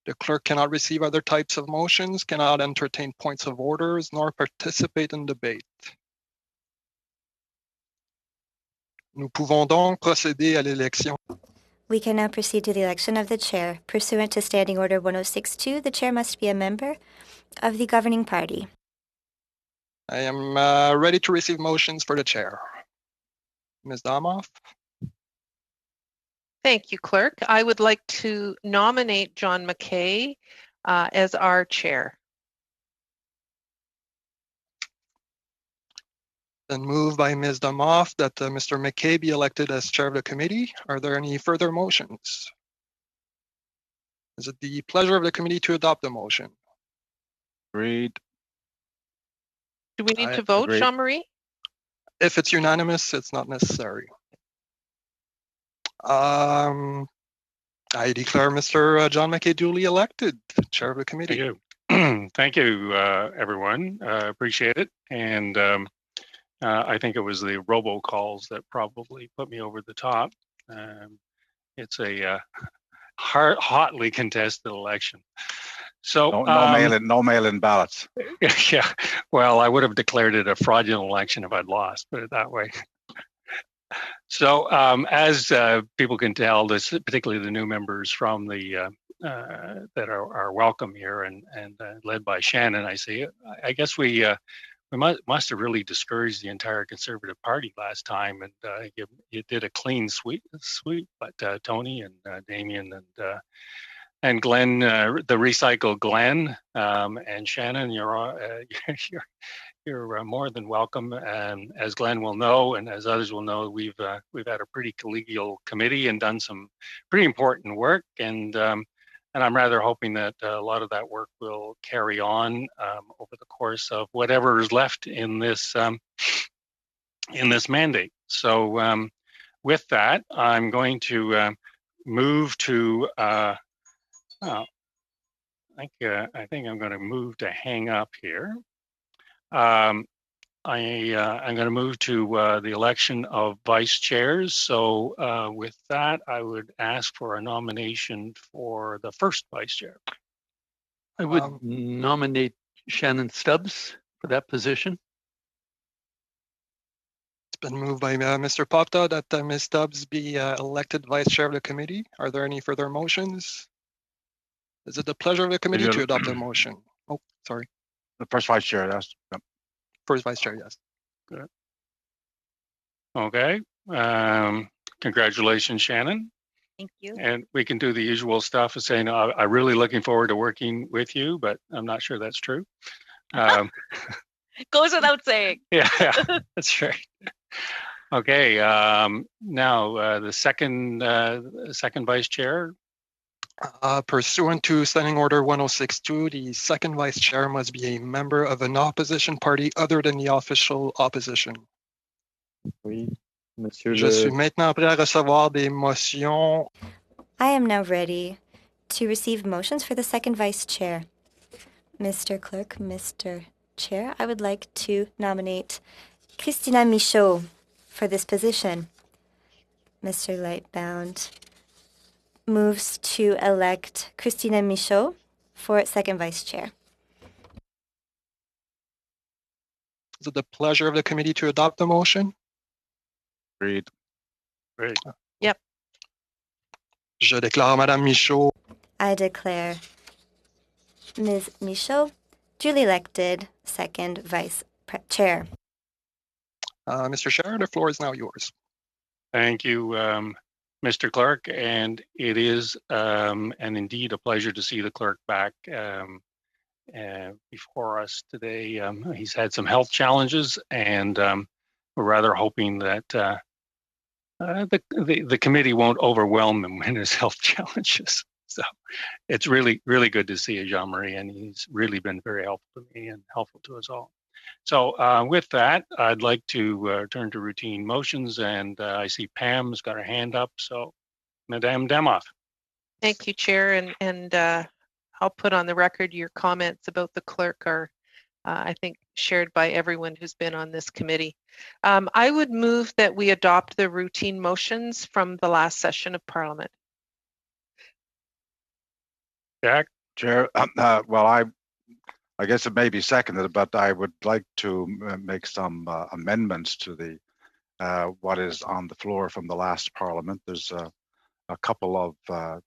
The clerk cannot receive other types of motions, cannot entertain points of orders, nor participate in debate. Nous pouvons donc procéder à l'élection. We can now proceed to the election of the chair. Pursuant to Standing Order 1062, the chair must be a member of the governing party. I am ready to receive motions for the chair. Ms. Damoff? Thank you, Clerk. I would like to nominate John McKay as our chair. Then moved by Ms. Damoff that Mr. McKay be elected as chair of the committee. Are there any further motions? Is it the pleasure of the committee to adopt the motion? Agreed. Do we need to vote, agree. Jean-Marie? If it's unanimous, it's not necessary. I declare Mr. John McKay duly elected chair of the committee. Thank you. Thank you, everyone. Appreciate it. And I think it was the robocalls that probably put me over the top. It's a hotly contested election. So no mail-in ballots. Yeah, well, I would have declared it a fraudulent election if I'd lost, put it that way. So as people can tell, this, particularly the new members from the that are welcome here and led by Shannon, I see. I guess we must have really discouraged the entire Conservative Party last time, and you did a clean sweep. But Tony and Damien and Glenn, the recycled Glenn and Shannon, you're more than welcome. And as Glenn will know, and as others will know, we've had a pretty collegial committee and done some pretty important work. And I'm rather hoping that a lot of that work will carry on over the course of whatever is left in this mandate. So with that, I'm going to move to. I think I'm going to move to hang up here. I'm going to move to the election of vice chairs. So with that, I would ask for a nomination for the first vice chair. I would nominate Shannon Stubbs for that position. It's been moved by Mr. Popta that Ms. Stubbs be elected vice chair of the committee. Are there any further motions? Is it the pleasure of the committee to adopt the motion? Oh, sorry. The first vice chair, that's First vice chair, yes. Good. Okay. Congratulations, Shannon. Thank you. And we can do the usual stuff of saying, I'm really looking forward to working with you, but I'm not sure that's true. Goes without saying. Yeah, that's right. Okay. Now the second vice chair. Pursuant to Standing Order 1062, the second vice chair must be a member of an opposition party other than the official opposition. Oui, Monsieur Je suis maintenant prêt à recevoir des motions. I am now ready to receive motions for the second vice chair. Mr. Clerk, Mr. Chair, I would like to nominate Christina Michaud for this position. Mr. Lightbound moves to elect Christina Michaud for second vice chair. Is it the pleasure of the committee to adopt the motion? agreed. Great. Yep. Je déclare Madame Michaud. I declare Ms. Michaud duly elected second vice chair. Mr. Chair, the floor is now yours. Thank you, Mr. Clerk, and it is and indeed a pleasure to see the clerk back before us today. He's had some health challenges, and we're rather hoping that the committee won't overwhelm him in his health challenges. So it's really, really good to see you, Jean-Marie, and he's really been very helpful to me and helpful to us all. So with that, I'd like to turn to routine motions, and I see Pam's got her hand up. So, Madame Demoff. Thank you, Chair, and I'll put on the record your comments about the clerk are, I think, shared by everyone who's been on this committee. I would move that we adopt the routine motions from the last session of Parliament. Jack? Chair, well, I guess it may be seconded, but I would like to make some amendments to the what is on the floor from the last Parliament. There's a couple of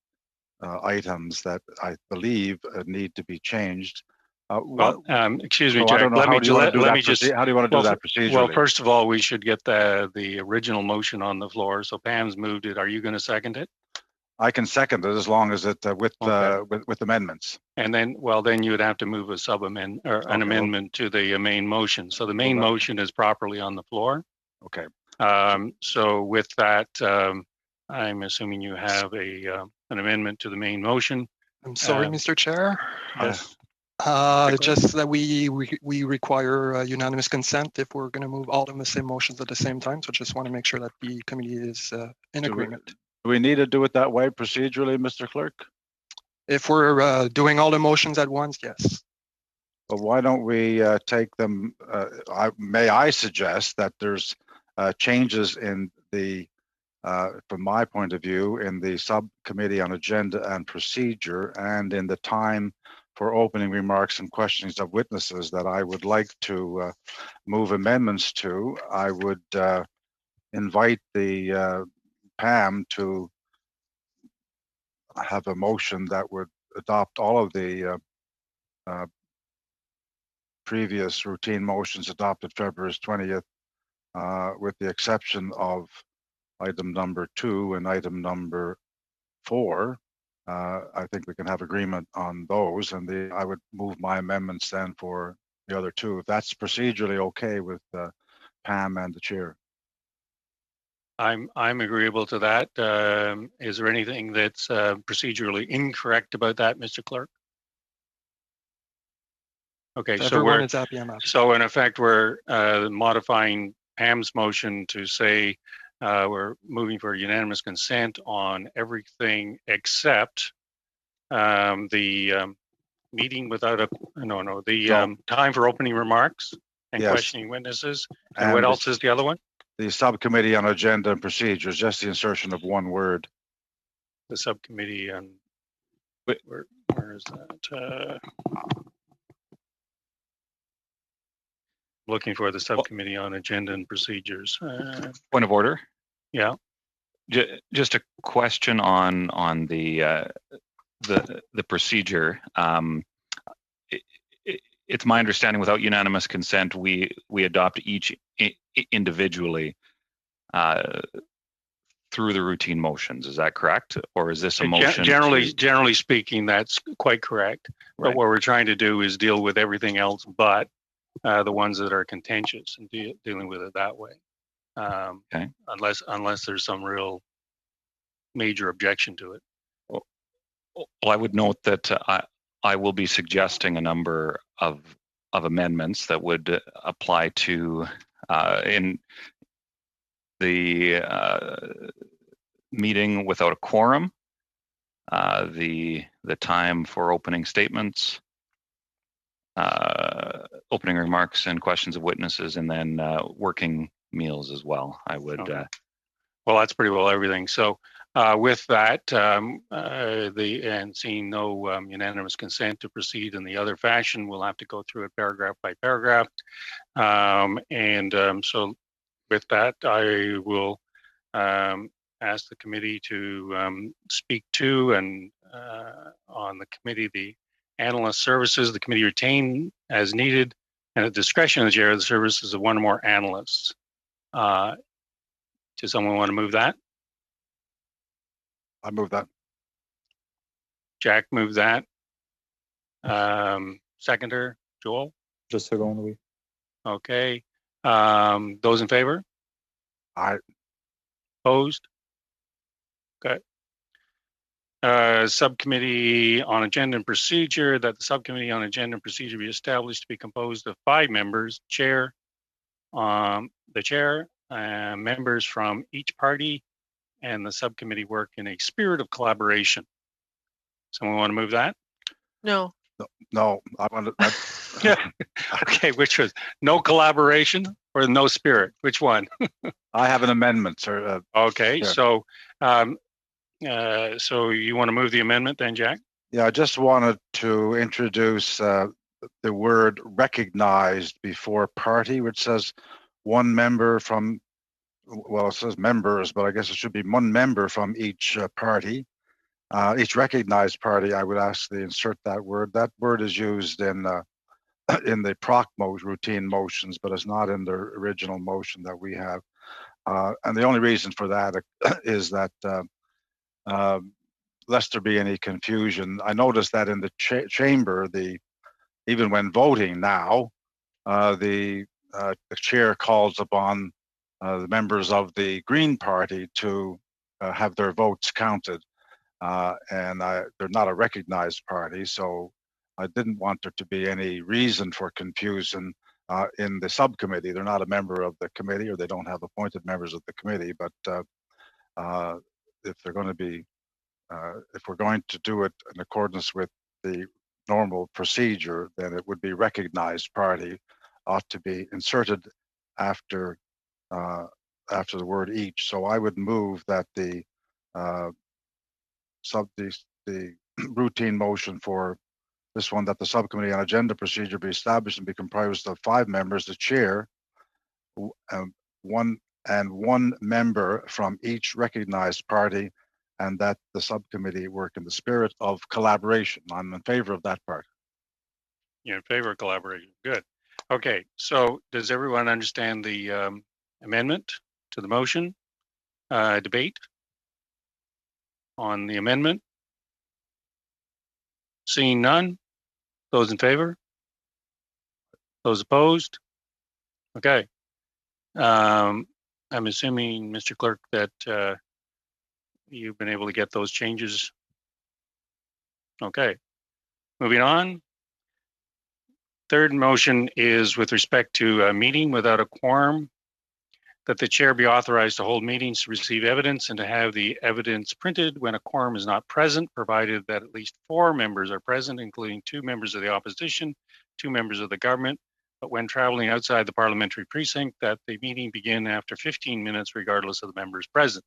items that I believe need to be changed. Excuse me, so Jack. I don't know, Let how me do you want to do let that? me just. How do you want to do that procedurally? Well, first of all, we should get the original motion on the floor. So Pam's moved it. Are you going to second it? I can second it as long as it with amendments. And then, well, then you would have to move a sub-amendment or an amendment to the main motion. So the main motion is properly on the floor. Okay. So with that, I'm assuming you have an amendment to the main motion. I'm sorry, Mr. Chair. Yes. Just that we require unanimous consent if we're going to move all of the same motions at the same time. So just want to make sure that the committee is in agreement. Do we need to do it that way procedurally, Mr. Clerk? If we're doing all the motions at once, yes. But why don't we take them? May I suggest that there's changes in the, from my point of view, in the subcommittee on agenda and procedure and in the time for opening remarks and questions of witnesses that I would like to move amendments to. I would invite the Pam to have a motion that would adopt all of the previous routine motions adopted February 20th, with the exception of item number 2 and item number 4. I think we can have agreement on those, and I would move my amendments then for the other 2. If that's procedurally okay with Pam and the chair. I'm agreeable to that. Is there anything that's procedurally incorrect about that, Mr. Clerk? Okay, so in effect, we're modifying Pam's motion to say we're moving for unanimous consent on everything except the meeting without time for opening remarks and questioning witnesses. And what else is the other one? The subcommittee on agenda and procedures, just the insertion of one word. The subcommittee on, where is that? Looking for the subcommittee on agenda and procedures. Point of order. Yeah. Just a question on the procedure. It's my understanding without unanimous consent, we adopt each individually through the routine motions. Is that correct? Or is this a motion? Generally speaking, that's quite correct. Right. But what we're trying to do is deal with everything else but the ones that are contentious and dealing with it that way. Okay. Unless there's some real major objection to it. Well, I would note that I will be suggesting a number of amendments that would apply to in the meeting without a quorum, the time for opening statements, opening remarks and questions of witnesses, and then working meals as well. I would. Okay. Well, that's pretty well everything. So with that, and seeing no unanimous consent to proceed in the other fashion, we'll have to go through it paragraph by paragraph. So with that, I will ask the committee to speak to and on the committee, the analyst services, the committee retain as needed, and at discretion of the chair of the services of one or more analysts. Does someone want to move that? I move that. Jack moved that. Seconder, Joel? Just second, oui. Okay. Those in favor? Aye. Opposed? Okay. Subcommittee on Agenda and Procedure, that the Subcommittee on Agenda and Procedure be established to be composed of 5 members, chair, the chair, members from each party, and the subcommittee work in a spirit of collaboration. Someone want to move that? No. No, I want to. Yeah. Okay, which was no collaboration or no spirit? Which one? I have an amendment, sir. Okay, sure. So you want to move the amendment then, Jack? Yeah, I just wanted to introduce the word recognized before party, which says one member from, well, it says members, but I guess it should be one member from each party. Each recognized party, I would ask to insert that word. That word is used in the proc routine motions, but it's not in the original motion that we have. And the only reason for that is that lest there be any confusion, I noticed that in the chamber, even when voting now, the chair calls upon the members of the Green Party to have their votes counted. And they're not a recognized party, so I didn't want there to be any reason for confusion in the subcommittee. They're not a member of the committee, or they don't have appointed members of the committee, but if they're going to be if we're going to do it in accordance with the normal procedure, then it would be recognized party ought to be inserted after the word each. So I would move that the routine motion for this one, that the subcommittee on agenda procedure be established and be comprised of 5 members, the chair, one member from each recognized party, and that the subcommittee work in the spirit of collaboration. I'm in favor of that part. You're in favor of collaboration. Good. Okay, so does everyone understand the amendment to the motion? Debate on the amendment? Seeing none? Those in favor? Those opposed? Okay. I'm assuming, Mr. Clerk, that you've been able to get those changes. Okay. Moving on. Third motion is with respect to a meeting without a quorum, that the chair be authorized to hold meetings to receive evidence and to have the evidence printed when a quorum is not present, provided that at least 4 members are present, including 2 members of the opposition, 2 members of the government. But when traveling outside the parliamentary precinct, that the meeting begin after 15 minutes, regardless of the members present.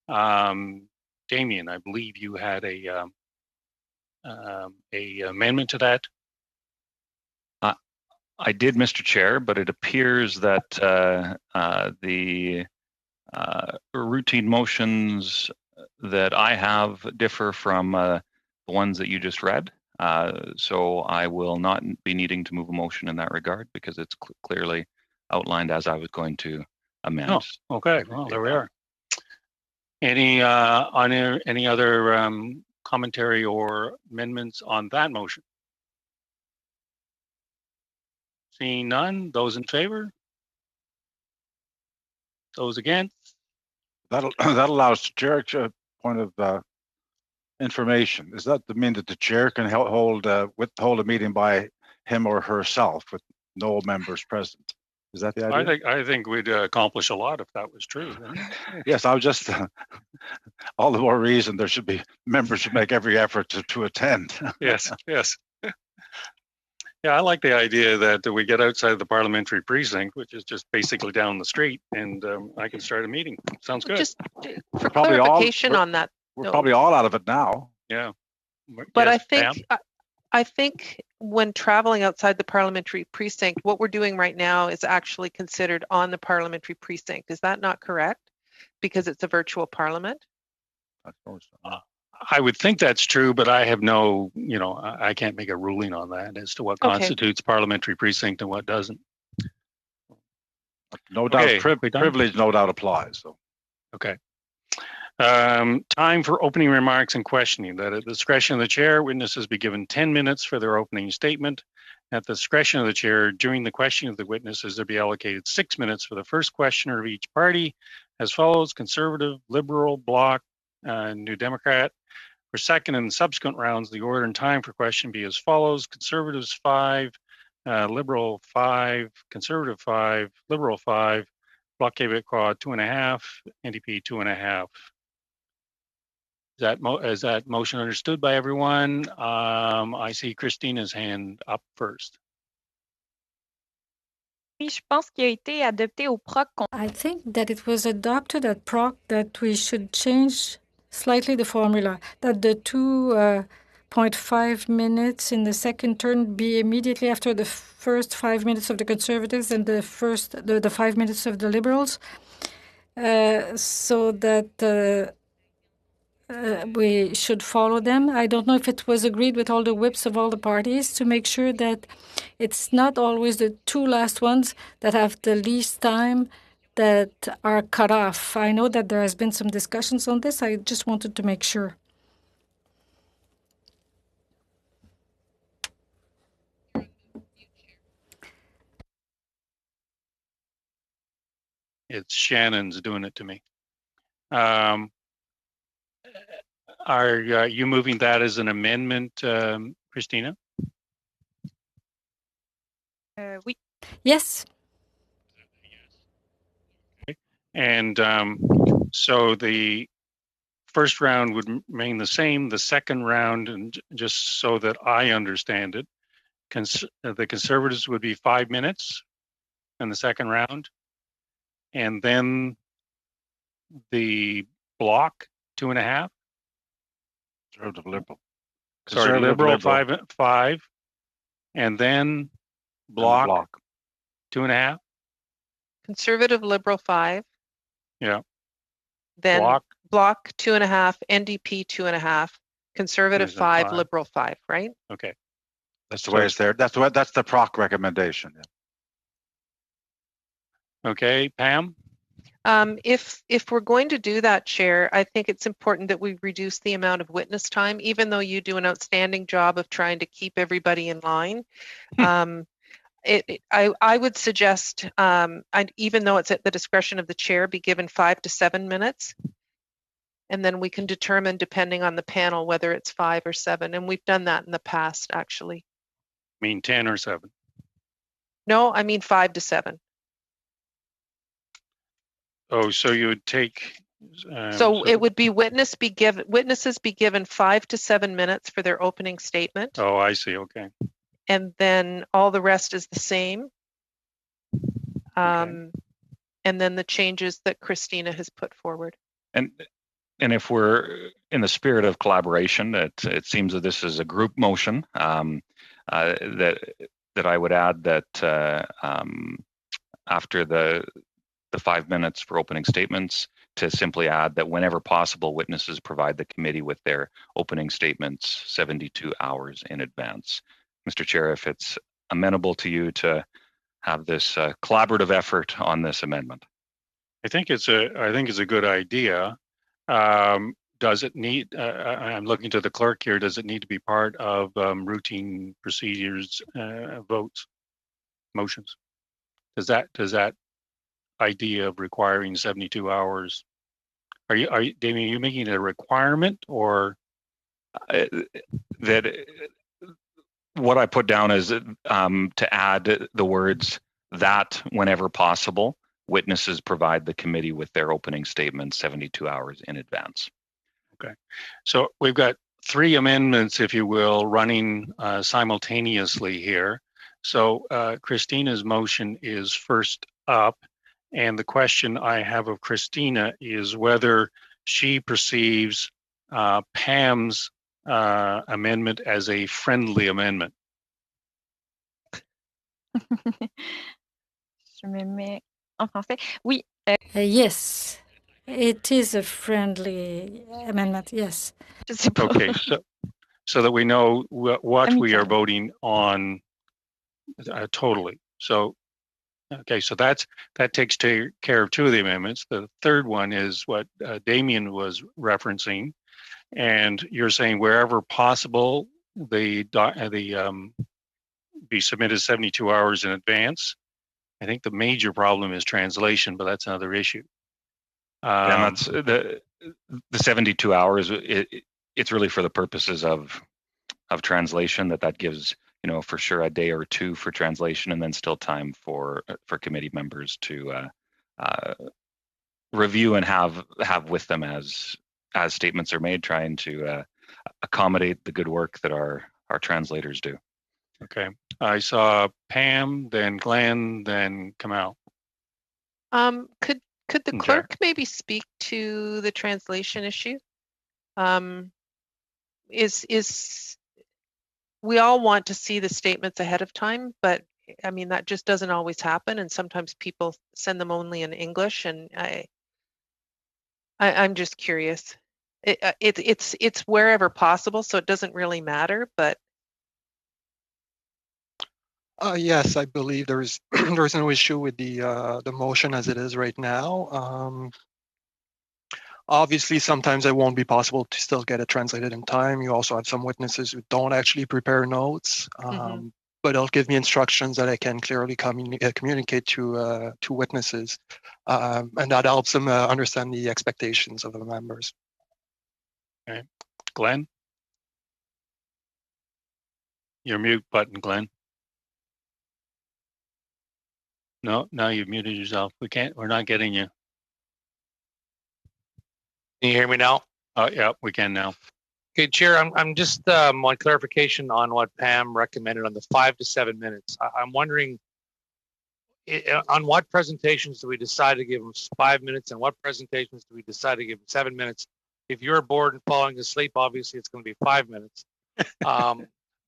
Damien, I believe you had a amendment to that. I did, Mr. Chair, but it appears that the routine motions that I have differ from the ones that you just read. So I will not be needing to move a motion in that regard because it's clearly outlined as I was going to amend. Oh, okay. Well, there we are. Any other commentary or amendments on that motion? Seeing none, those in favor? Those against? That allows the chair to point of information. Is that to mean that the chair can withhold a meeting by him or herself with no members present? Is that the idea? I think we'd accomplish a lot if that was true. Yes, I was just all the more reason there should be members should make every effort to attend. Yes, yes. Yeah, I like the idea that we get outside the parliamentary precinct, which is just basically down the street, and I can start a meeting. Sounds good. Just for clarification on that. We're probably all out of it now. Yeah. But yes, I think when traveling outside the parliamentary precinct, what we're doing right now is actually considered on the parliamentary precinct. Is that not correct? Because it's a virtual parliament? I would think that's true, but I have no, I can't make a ruling on that as to what constitutes parliamentary precinct and what doesn't. No doubt, privilege no doubt applies. So. Okay. Time for opening remarks and questioning. That at the discretion of the chair, witnesses be given 10 minutes for their opening statement. At the discretion of the chair, during the questioning of the witnesses, there be allocated 6 minutes for the first questioner of each party, as follows: Conservative, Liberal, Bloc, New Democrat. For second and subsequent rounds, the order and time for question be as follows: Conservatives 5, Liberal 5, Conservative 5, Liberal 5, Bloc Québécois 2.5, NDP 2.5. Is that motion understood by everyone? I see Christina's hand up first. I think that it was adopted at PROC that we should change slightly the formula, that the 2 5.5 minutes in the second turn be immediately after the first 5 minutes of the Conservatives and the 5 minutes of the Liberals, so that we should follow them. I don't know if it was agreed with all the whips of all the parties to make sure that it's not always the two last ones that have the least time that are cut off. I know that there has been some discussions on this. I just wanted to make sure. It's Shannon's doing it to me. Are you moving that as an amendment, Christina? Oui. Yes. Okay. And so the first round would remain the same. The second round, and just so that I understand it, the Conservatives would be 5 minutes in the second round, and then the block 2.5. Conservative Liberal. Sorry, Liberal 5, and then block 2.5. Conservative Liberal 5. Yeah. Then block 2.5, NDP 2.5, Conservative 5, Liberal 5, right? Okay. That's the way it's there. That's the PROC recommendation. Yeah. Okay, Pam? If we're going to do that, Chair, I think it's important that we reduce the amount of witness time, even though you do an outstanding job of trying to keep everybody in line. I would suggest, even though it's at the discretion of the Chair, be given 5 to 7 minutes. And then we can determine, depending on the panel, whether it's 5 or 7. And we've done that in the past, actually. I mean 10 or 7? No, I mean 5 to 7. Oh, so you would take... so it would be witnesses be given 5 to 7 minutes for their opening statement. Oh, I see. Okay. And then all the rest is the same. Okay. And then the changes that Christina has put forward. And if we're in the spirit of collaboration, it seems that this is a group motion. That I would add that after the 5 minutes for opening statements, to simply add that whenever possible, witnesses provide the committee with their opening statements 72 hours in advance. Mr. Chair, if it's amenable to you to have this collaborative effort on this amendment. I think it's a good idea. Does it need? I'm looking to the clerk here. Does it need to be part of routine procedures, votes, motions? Does that idea of requiring 72 hours? Are you, Damien? Are you making it a requirement, or that? What I put down is to add the words that whenever possible, witnesses provide the committee with their opening statements 72 hours in advance. Okay, so we've got 3 amendments, if you will, running simultaneously here. So Christina's motion is first up, and the question I have of Christina is whether she perceives Pam's amendment as a friendly amendment. Je me mets en français. Oui. Yes, it is a friendly amendment. Yes. Okay, so that we know what we are voting on totally. So, okay, so that takes care of 2 of the amendments. The third one is what Damien was referencing, and you're saying wherever possible, the be submitted 72 hours in advance. I think the major problem is translation, but that's another issue. And that's the 72 hours. It's really for the purposes of translation. That gives for sure a day or 2 for translation, and then still time for committee members to review and have with them as statements are made, trying to accommodate the good work that our translators do. Okay, I saw Pam, then Glenn, then Kamal. Could the clerk maybe speak to the translation issue? Is we all want to see the statements ahead of time, but I mean, that just doesn't always happen. And sometimes people send them only in English. And I'm just curious. It's wherever possible, so it doesn't really matter, but. Yes, I believe there's there's no issue with the motion as it is right now. Obviously, sometimes it won't be possible to still get it translated in time. You also have some witnesses who don't actually prepare notes, but it'll give me instructions that I can clearly communicate to witnesses, and that helps them understand the expectations of the members. Okay, Glenn, your mute button, Glenn. No, now you've muted yourself. We're not getting you. Can you hear me now? Oh, yeah, we can now. Okay, Chair, I'm just on clarification on what Pam recommended on the 5 to 7 minutes. I'm wondering, on what presentations do we decide to give them 5 minutes, and what presentations do we decide to give them 7 minutes? If you're bored and falling asleep, obviously it's going to be 5 minutes.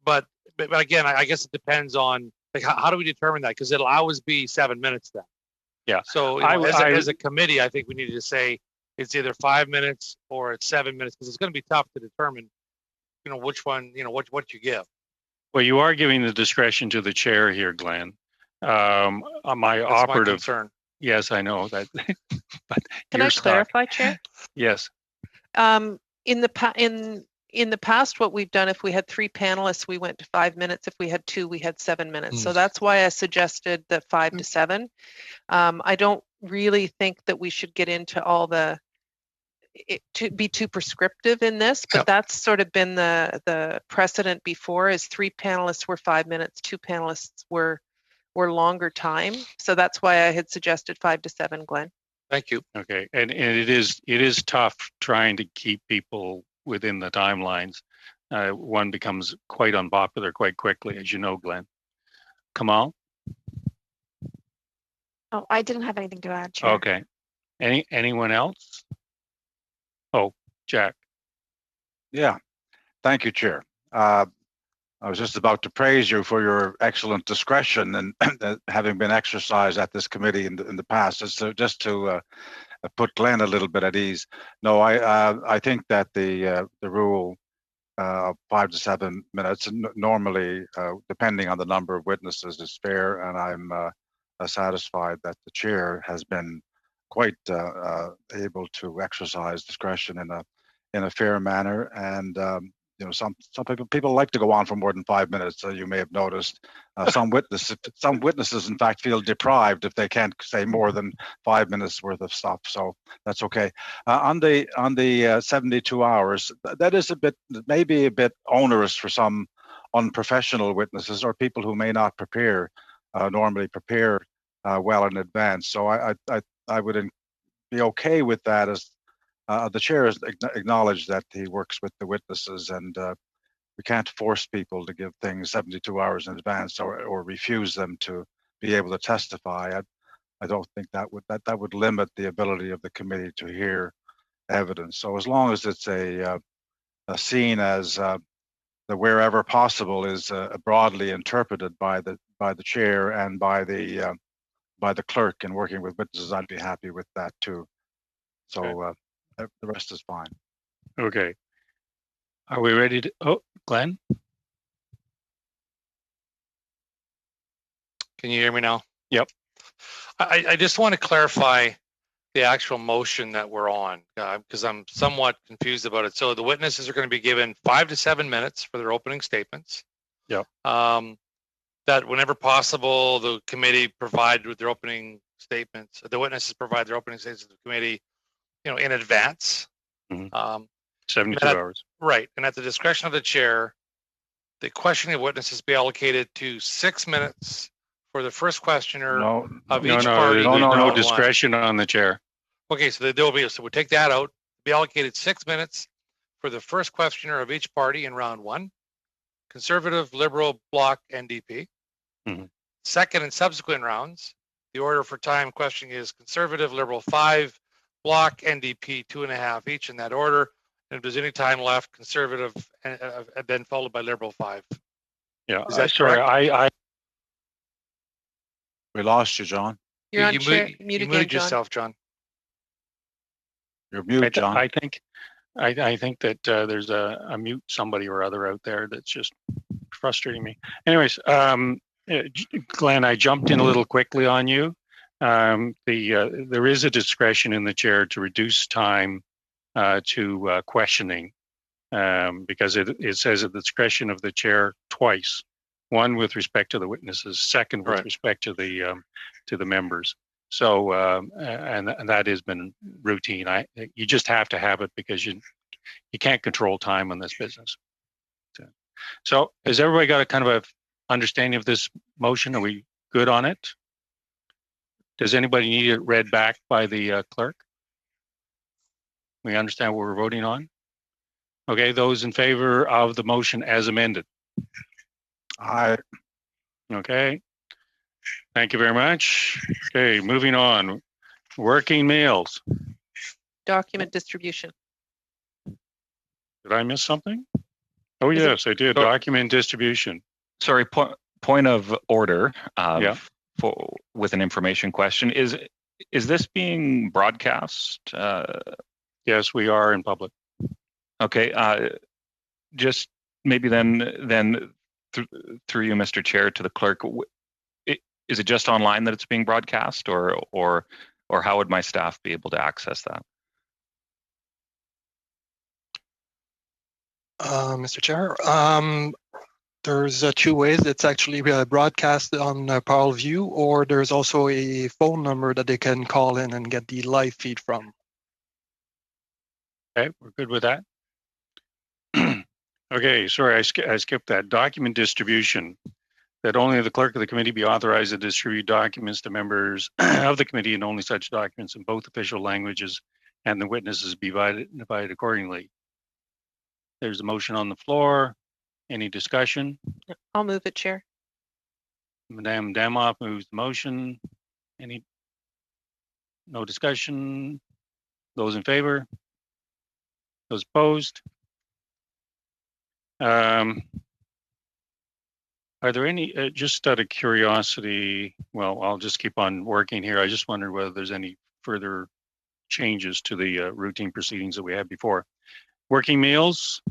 But again, I guess it depends on, like, how do we determine that? Because it'll always be 7 minutes then. Yeah. So as a committee, I think we need to say it's either 5 minutes or it's 7 minutes, because it's going to be tough to determine, which one, what you give. Well, you are giving the discretion to the chair here, Glenn. My operative. My concern. Yes, I know that. But can I clarify, Chair? Yes. In the past, what we've done, if we had 3 panelists, we went to 5 minutes. If we had 2, we had 7 minutes. So that's why I suggested the 5 to 7. I don't really think that we should get into all to be too prescriptive in this, but that's sort of been the precedent before, is 3 panelists were 5 minutes, 2 panelists were longer time. So that's why I had suggested 5 to 7, Glenn. Thank you. Okay, and it is tough trying to keep people within the timelines. One becomes quite unpopular quite quickly, as you know, Glenn. Kamal? Oh, I didn't have anything to add, Chair. Okay. Anyone else? Oh, Jack. Yeah, thank you, Chair. I was just about to praise you for your excellent discretion and having been exercised at this committee in the past. Just to put Glenn a little bit at ease. No, I think that the rule of 5 to 7 minutes normally, depending on the number of witnesses, is fair, and I'm satisfied that the chair has been quite able to exercise discretion in a fair manner. And some people like to go on for more than 5 minutes. You may have noticed some witnesses, in fact, feel deprived if they can't say more than 5 minutes worth of stuff. So that's okay. On the 72 hours, that is maybe a bit onerous for some unprofessional witnesses or people who may not normally prepare well in advance. So I would be okay with that, as the chair has acknowledged that he works with the witnesses, and we can't force people to give things 72 hours in advance or refuse them to be able to testify. I don't think that would limit the ability of the committee to hear evidence. So as long as it's a seen as the wherever possible is broadly interpreted by the chair and by the clerk in working with witnesses, I'd be happy with that too. So the rest is fine. Okay. Are we ready to? Oh, Glenn? Can you hear me now? Yep. I just want to clarify the actual motion that we're on, because I'm somewhat confused about it. So the witnesses are going to be given 5 to 7 minutes for their opening statements. Yep. That whenever possible, the committee provide with their opening statements. The witnesses provide their opening statements to the committee, in advance. 72 hours. Right. And at the discretion of the chair, the questioning of witnesses be allocated to 6 minutes for the first questioner of each party. No discretion on the chair. Okay, so there will be, so we'll take that out. Be allocated 6 minutes for the first questioner of each party in round 1. Conservative, Liberal, Bloc, NDP. Second and subsequent rounds, the order for time questioning is Conservative, Liberal 5, Bloc, NDP 2.5 each in that order. And if there's any time left, Conservative, then followed by Liberal 5. Yeah, Is that sorry, correct? We lost you, John. You're on you chair. mute, Mute you again, muted John. yourself, John. You're mute, John. I think that there's a mute somebody or other out there that's just frustrating me. Anyways, Glenn, I jumped in a little quickly on you. There is a discretion in the chair to reduce time to questioning because it says at the discretion of the chair twice. One with respect to the witnesses, second with respect to the members. So and that has been routine. You just have to have it because you can't control time on this business. So has everybody got a kind of a understanding of this motion? Are we good on it? Does anybody need it read back by the clerk? We understand what we're voting on? Okay, those in favor of the motion as amended? Aye. Okay. Thank you very much. Okay, moving on. Working meals. Document distribution. Did I miss something? Oh, Is yes, I did. Document distribution. Sorry, point of order Yeah. with an information question. Is this being broadcast? Yes, we are in public. Okay. Just maybe then through you, Mr. Chair, to the clerk, is it just online that it's being broadcast, or how would my staff be able to access that? Mr. Chair, there's two ways. It's actually broadcast on Parle View, or there's also a phone number that they can call in and get the live feed from. Okay, we're good with that. Okay, sorry, I skipped that. Document distribution. That only the clerk of the committee be authorized to distribute documents to members of the committee, and only such documents in both official languages and the witnesses be divided accordingly. There's a motion on the floor. Any discussion? I'll move it, Chair. Madame Damoff moves the motion. No discussion? Those in favor? Those opposed? Are there any, just out of curiosity, well, I'll just keep on working here. I just wondered whether there's any further changes to the routine proceedings that we had before. Working meals,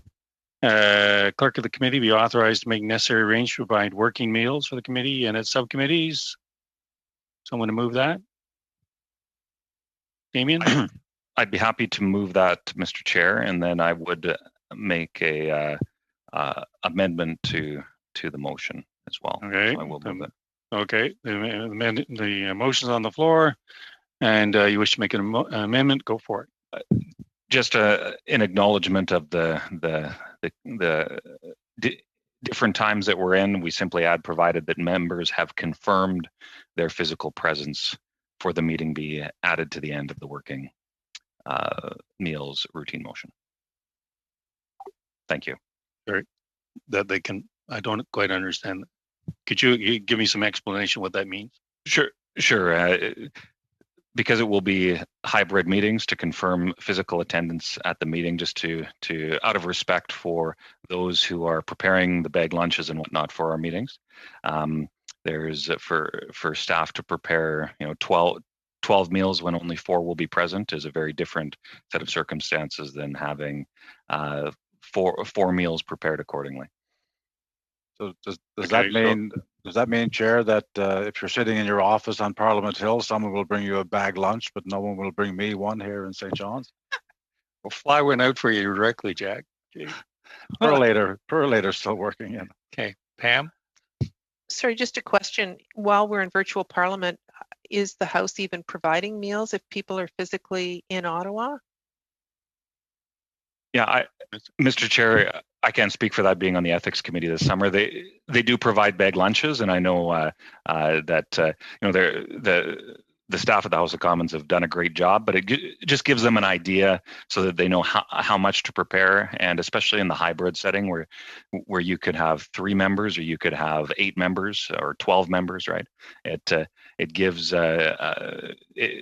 clerk of the committee be authorized to make necessary arrangements to provide working meals for the committee and its subcommittees. Someone to move that? Damien? I'd be happy to move that, Mr. Chair, and then I would make a amendment to the motion as well. Okay. So I will move it. Okay. The motion's on the floor, and you wish to make an amendment. Go for it. Just an acknowledgement of the different times that we're in. We simply add, provided that members have confirmed their physical presence for the meeting, be added to the end of the working meals routine motion. Thank you. That they can. I don't quite understand. Could you give me some explanation what that means? Sure. Because it will be hybrid meetings, to confirm physical attendance at the meeting, just to out of respect for those who are preparing the bag lunches and whatnot for our meetings. There's for staff to prepare 12 meals when only 4 will be present is a very different set of circumstances than having 4 meals prepared accordingly. So does that mean, Chair, that if you're sitting in your office on Parliament Hill, someone will bring you a bag lunch, but no one will bring me one here in St. John's? We'll fly one out for you directly, Jack. Per later, still working in. Okay, Pam. Sorry, just a question. While we're in virtual Parliament, is the House even providing meals if people are physically in Ottawa? Yeah, Mr. Chair, I can't speak for that being on the ethics committee this summer. They do provide bag lunches, and I know that the staff at the House of Commons have done a great job. But it just gives them an idea so that they know how much to prepare, and especially in the hybrid setting where you could have 3 members, or you could have 8 members, or 12 members, right? It gives it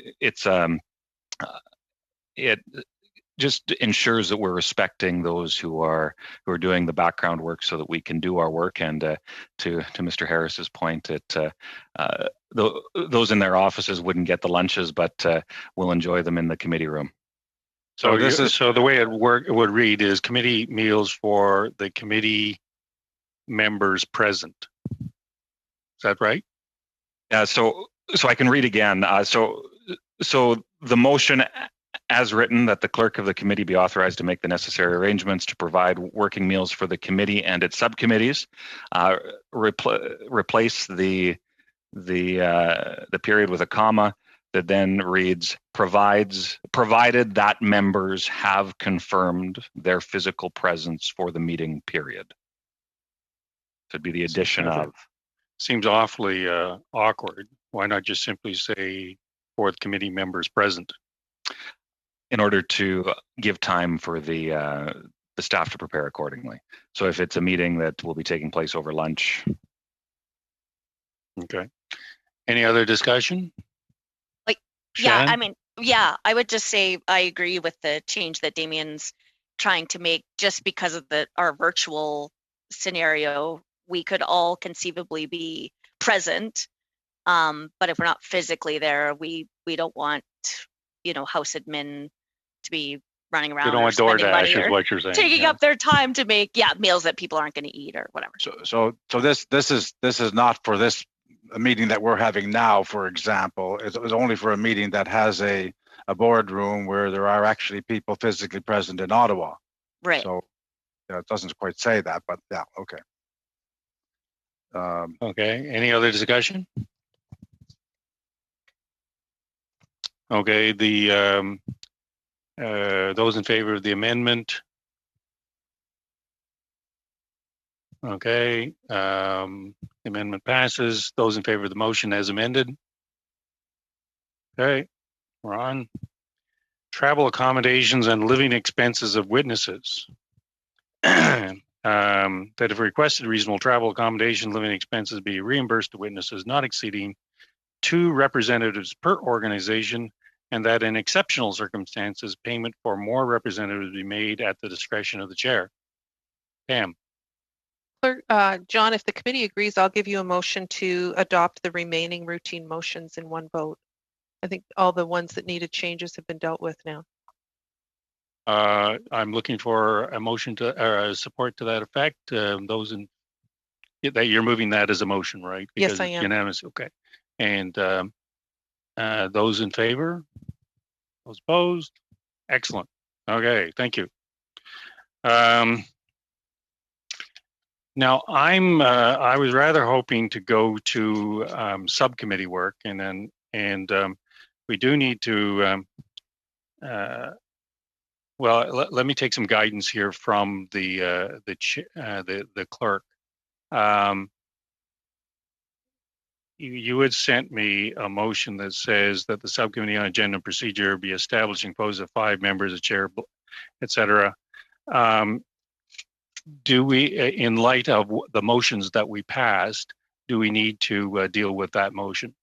just ensures that we're respecting those who are doing the background work so that we can do our work. And to Mr. Harris's point, those in their offices wouldn't get the lunches, but we'll enjoy them in the committee room. So the way it would read is committee meals for the committee members present. Is that right? Yeah. So I can read again. So the motion as written, that the clerk of the committee be authorized to make the necessary arrangements to provide working meals for the committee and its subcommittees. Replace the period with a comma that then reads provided that members have confirmed their physical presence for the meeting period. So it'd be the addition of. Seems awfully awkward. Why not just simply say for the committee members present? In order to give time for the staff to prepare accordingly. So if it's a meeting that will be taking place over lunch. Okay. Any other discussion? Yeah, I mean, yeah, I would just say I agree with the change that Damien's trying to make. Just because of our virtual scenario, we could all conceivably be present, but if we're not physically there, we don't want house admin to be running around. You don't want DoorDash, is what you're saying. Taking up their time to make meals that people aren't going to eat or whatever. So this is not for this meeting that we're having now, for example. It's only for a meeting that has a boardroom where there are actually people physically present in Ottawa. Right. So it doesn't quite say that, but yeah, okay. Okay. Any other discussion? Okay. The those in favor of the amendment. Okay. The amendment passes. Those in favor of the motion as amended. Okay. We're on. Travel accommodations and living expenses of witnesses. That if requested, reasonable travel accommodation, living expenses be reimbursed to witnesses not exceeding 2 representatives per organization, and that in exceptional circumstances, payment for more representatives be made at the discretion of the chair. Pam. John, if the committee agrees, I'll give you a motion to adopt the remaining routine motions in one vote. I think all the ones that needed changes have been dealt with now. I'm looking for a motion to support to that effect. Those in that you're moving that as a motion, right? Because yes, I am. It's unanimous. Okay. And those in favor? Those opposed? Excellent. Okay. Thank you. Now I was rather hoping to go to subcommittee work, and we do need to. Well, let me take some guidance here from the clerk. You had sent me a motion that says that the subcommittee on agenda and procedure be established and composed of 5 members, a chair, etc. Do we, in light of the motions that we passed, do we need to deal with that motion?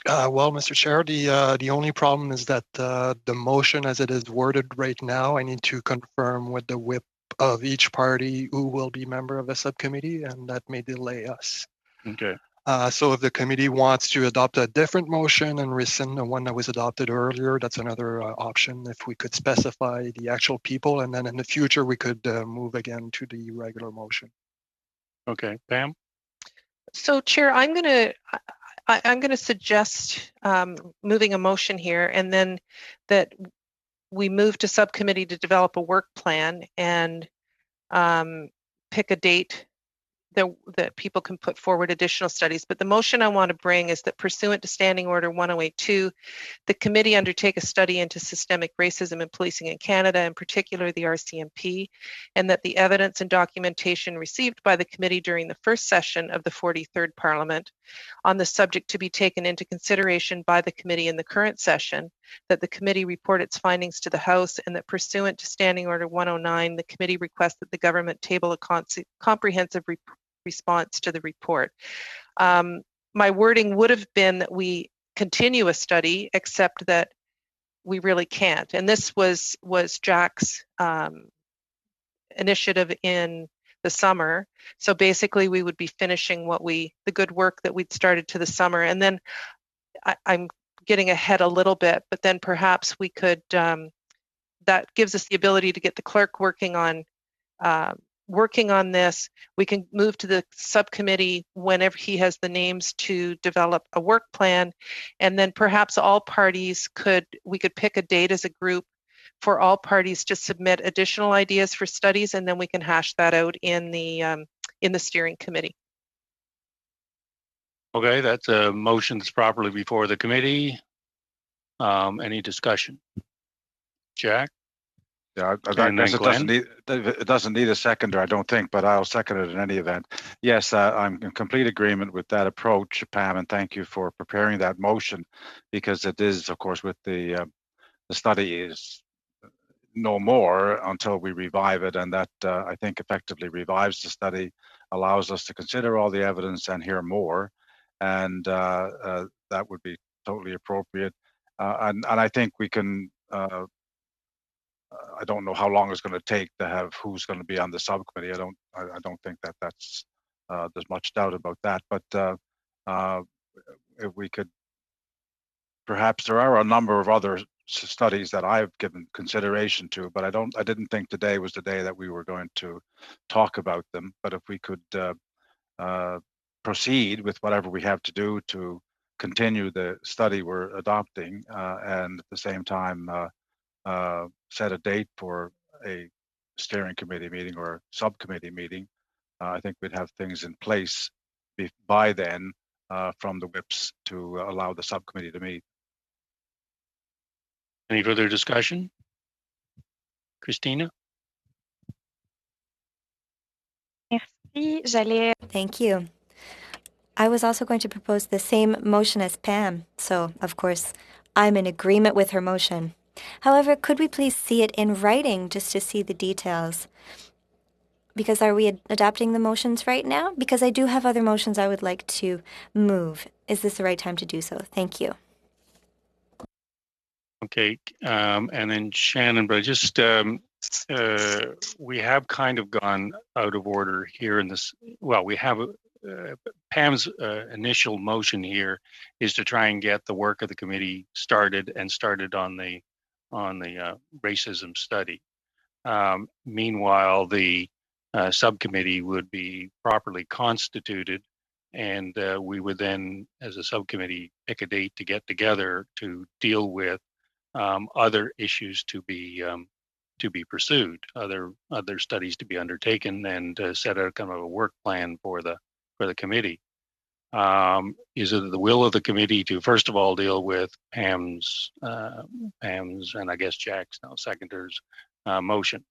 Well, Mr. Chair, the only problem is that the motion as it is worded right now, I need to confirm with the whip of each party who will be member of the subcommittee, and that may delay us. Okay. So if the committee wants to adopt a different motion and rescind the one that was adopted earlier, that's another option. If we could specify the actual people, and then in the future we could move again to the regular motion. Okay, Pam. So, Chair, I'm going to suggest moving a motion here, and then that we move to subcommittee to develop a work plan and pick a date that people can put forward additional studies. But the motion I want to bring is that pursuant to Standing Order 1082, the committee undertake a study into systemic racism and policing in Canada, in particular the RCMP, and that the evidence and documentation received by the committee during the first session of the 43rd Parliament on the subject to be taken into consideration by the committee in the current session, that the committee report its findings to the House, and that pursuant to Standing Order 109, the committee requests that the government table a comprehensive response to the report. My wording would have been that we continue a study, except that we really can't. And this was Jack's initiative in the summer. So basically we would be finishing the good work that we'd started to the summer. And then I'm getting ahead a little bit, but then perhaps we could, that gives us the ability to get the clerk working on this. We can move to the subcommittee whenever he has the names to develop a work plan. And then perhaps all parties we could pick a date as a group for all parties to submit additional ideas for studies, and then we can hash that out in the steering committee. Okay, that's a motion that's properly before the committee. Any discussion? Jack? Yeah, I guess it doesn't need a seconder, I don't think, but I'll second it in any event. Yes, I'm in complete agreement with that approach, Pam, and thank you for preparing that motion, because it is, of course, with the study is no more until we revive it, and that I think effectively revives the study, allows us to consider all the evidence and hear more, and that would be totally appropriate. And I think we can. I don't know how long it's going to take to have who's going to be on the subcommittee. I don't think that's there's much doubt about that. But if we could, perhaps there are a number of other studies that I've given consideration to, but I didn't think today was the day that we were going to talk about them. But if we could proceed with whatever we have to do to continue the study we're adopting, and at the same time set a date for a steering committee meeting or subcommittee meeting, I think we'd have things in place by then from the whips to allow the subcommittee to meet. Any further discussion? Christina? Thank you. I was also going to propose the same motion as Pam, so of course I'm in agreement with her motion. However, could we please see it in writing just to see the details? Because are we adopting the motions right now? Because I do have other motions I would like to move. Is this the right time to do so? Thank you. Okay, and then Shannon, but just we have kind of gone out of order here in this. Well, we have Pam's initial motion here is to try and get the work of the committee started on the racism study. Meanwhile, the subcommittee would be properly constituted, and we would then, as a subcommittee, pick a date to get together to deal with other issues to be pursued, other studies to be undertaken, and set out kind of a work plan for the committee. Is it the will of the committee to first of all deal with Pam's and I guess Jack's now seconder's motion?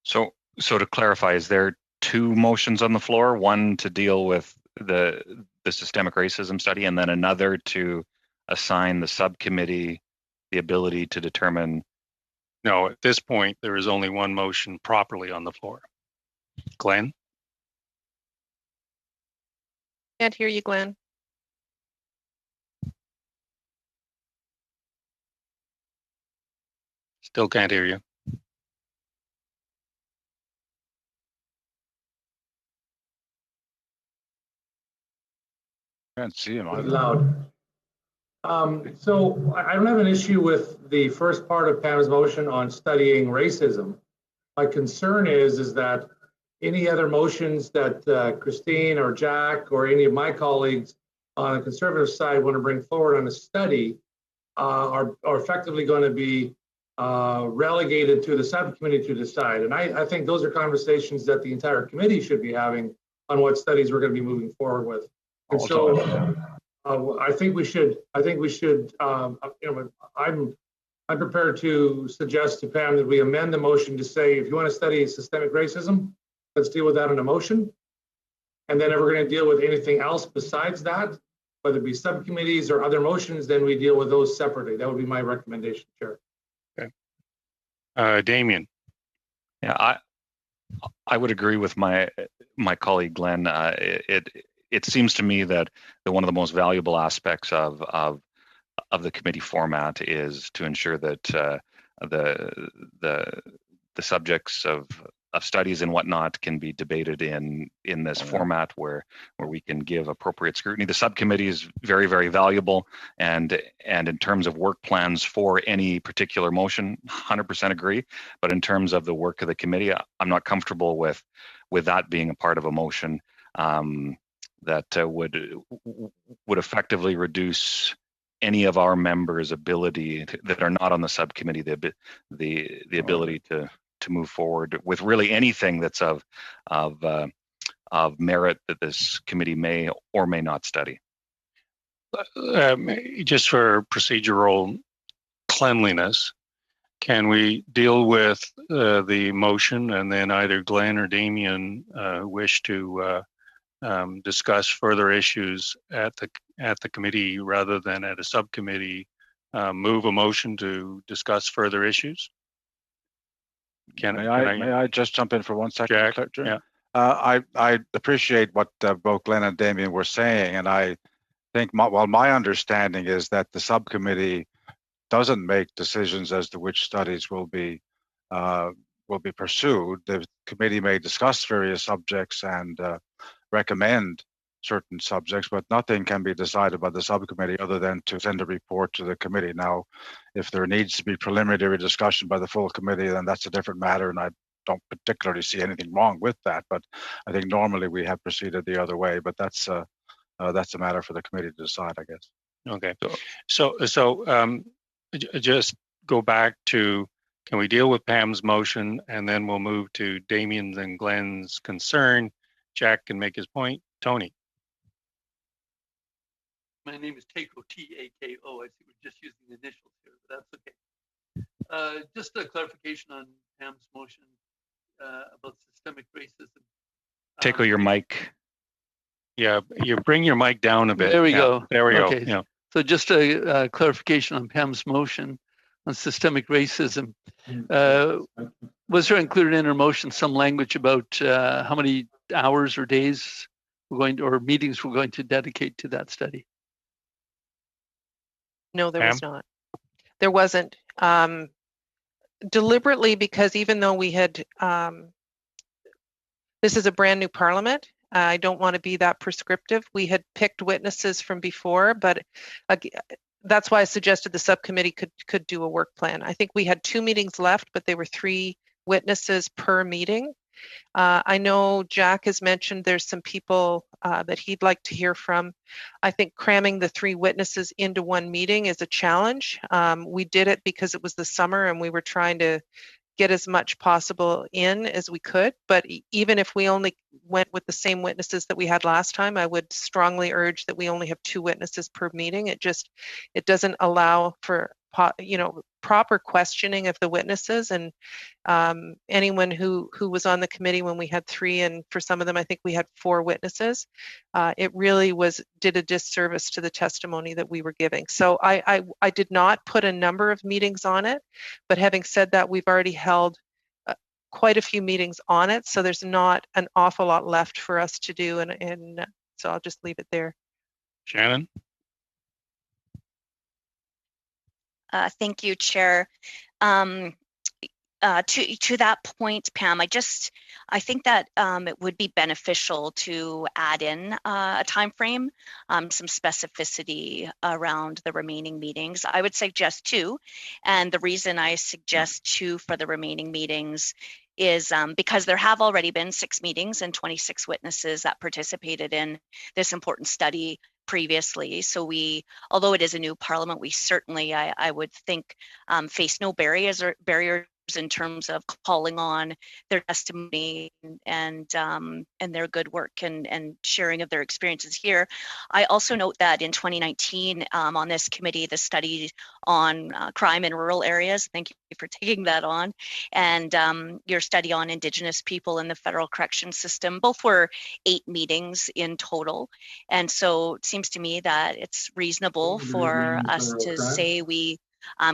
So to clarify, is there two motions on the floor? One to deal with the systemic racism study, and then another to assign the subcommittee the ability to determine? No, at this point, there is only one motion properly on the floor. Glenn? Can't hear you, Glenn. Still can't hear you. Can't see him. Loud. So I don't have an issue with the first part of Pam's motion on studying racism. My concern is that any other motions that Christine or Jack or any of my colleagues on the conservative side want to bring forward on a study are effectively going to be relegated to the subcommittee to decide. And I think those are conversations that the entire committee should be having on what studies we're going to be moving forward with. And so I think we should. I'm prepared to suggest to Pam that we amend the motion to say, if you want to study systemic racism, let's deal with that in a motion. And then if we're going to deal with anything else besides that, whether it be subcommittees or other motions, then we deal with those separately. That would be my recommendation, Chair. Okay. Damien. Yeah, I would agree with my colleague Glenn. it seems to me that one of the most valuable aspects of the committee format is to ensure that the subjects of studies and whatnot can be debated in this format where we can give appropriate scrutiny. The subcommittee is very, very valuable, and in terms of work plans for any particular motion, 100% agree. But in terms of the work of the committee, I'm not comfortable with that being a part of a motion that would effectively reduce any of our members' ability that are not on the subcommittee the ability to move forward with really anything that's of merit that this committee may or may not study. Just for procedural cleanliness, can we deal with the motion and then either Glenn or Damien wish to discuss further issues at the committee rather than at a subcommittee, move a motion to discuss further issues? May I just jump in for 1 second? Jack, yeah. I appreciate what both Glenn and Damien were saying, and I think my understanding is that the subcommittee doesn't make decisions as to which studies will be pursued. The committee may discuss various subjects and recommend certain subjects, but nothing can be decided by the subcommittee other than to send a report to the committee. Now, if there needs to be preliminary discussion by the full committee, then that's a different matter, and I don't particularly see anything wrong with that. But I think normally we have proceeded the other way, but that's a matter for the committee to decide, I guess. Okay. So just go back to, can we deal with Pam's motion, and then we'll move to Damien's and Glenn's concern. Jack can make his point. Tony. My name is Tako, T-A-K-O. I see we're just using the initials here, but that's okay. Just a clarification on Pam's motion about systemic racism. Tako, your mic. Yeah, you bring your mic down a bit. There we go. There we okay. go. Yeah. So just a clarification on Pam's motion on systemic racism. Was there included in her motion some language about how many hours or days or meetings we're going to dedicate to that study? No, there was not. There wasn't. Deliberately, because even though we had, this is a brand new parliament, I don't want to be that prescriptive. We had picked witnesses from before, but that's why I suggested the subcommittee could do a work plan. I think we had 2 meetings left, but they were 3 witnesses per meeting. I know Jack has mentioned there's some people that he'd like to hear from. I think cramming the 3 witnesses into one meeting is a challenge. We did it because it was the summer and we were trying to get as much possible in as we could. But even if we only went with the same witnesses that we had last time, I would strongly urge that we only have 2 witnesses per meeting. It doesn't allow for proper questioning of the witnesses, and anyone who was on the committee when we had 3, and for some of them I think we had 4 witnesses, it really did a disservice to the testimony that we were giving. So I did not put a number of meetings on it, but having said that, we've already held quite a few meetings on it, so there's not an awful lot left for us to do, and so I'll just leave it there. Shannon? Thank you, Chair. To that point, Pam, I think that it would be beneficial to add in a time frame, some specificity around the remaining meetings. I would suggest 2, and the reason I suggest 2 for the remaining meetings is because there have already been 6 meetings and 26 witnesses that participated in this important study previously. So although it is a new parliament, we certainly, I would think, face no barriers in terms of calling on their testimony and their good work and sharing of their experiences here. I also note that in 2019, on this committee, the study on crime in rural areas, thank you for taking that on, and your study on Indigenous people in the federal correction system, both were 8 meetings in total. And so it seems to me that it's reasonable for us to say we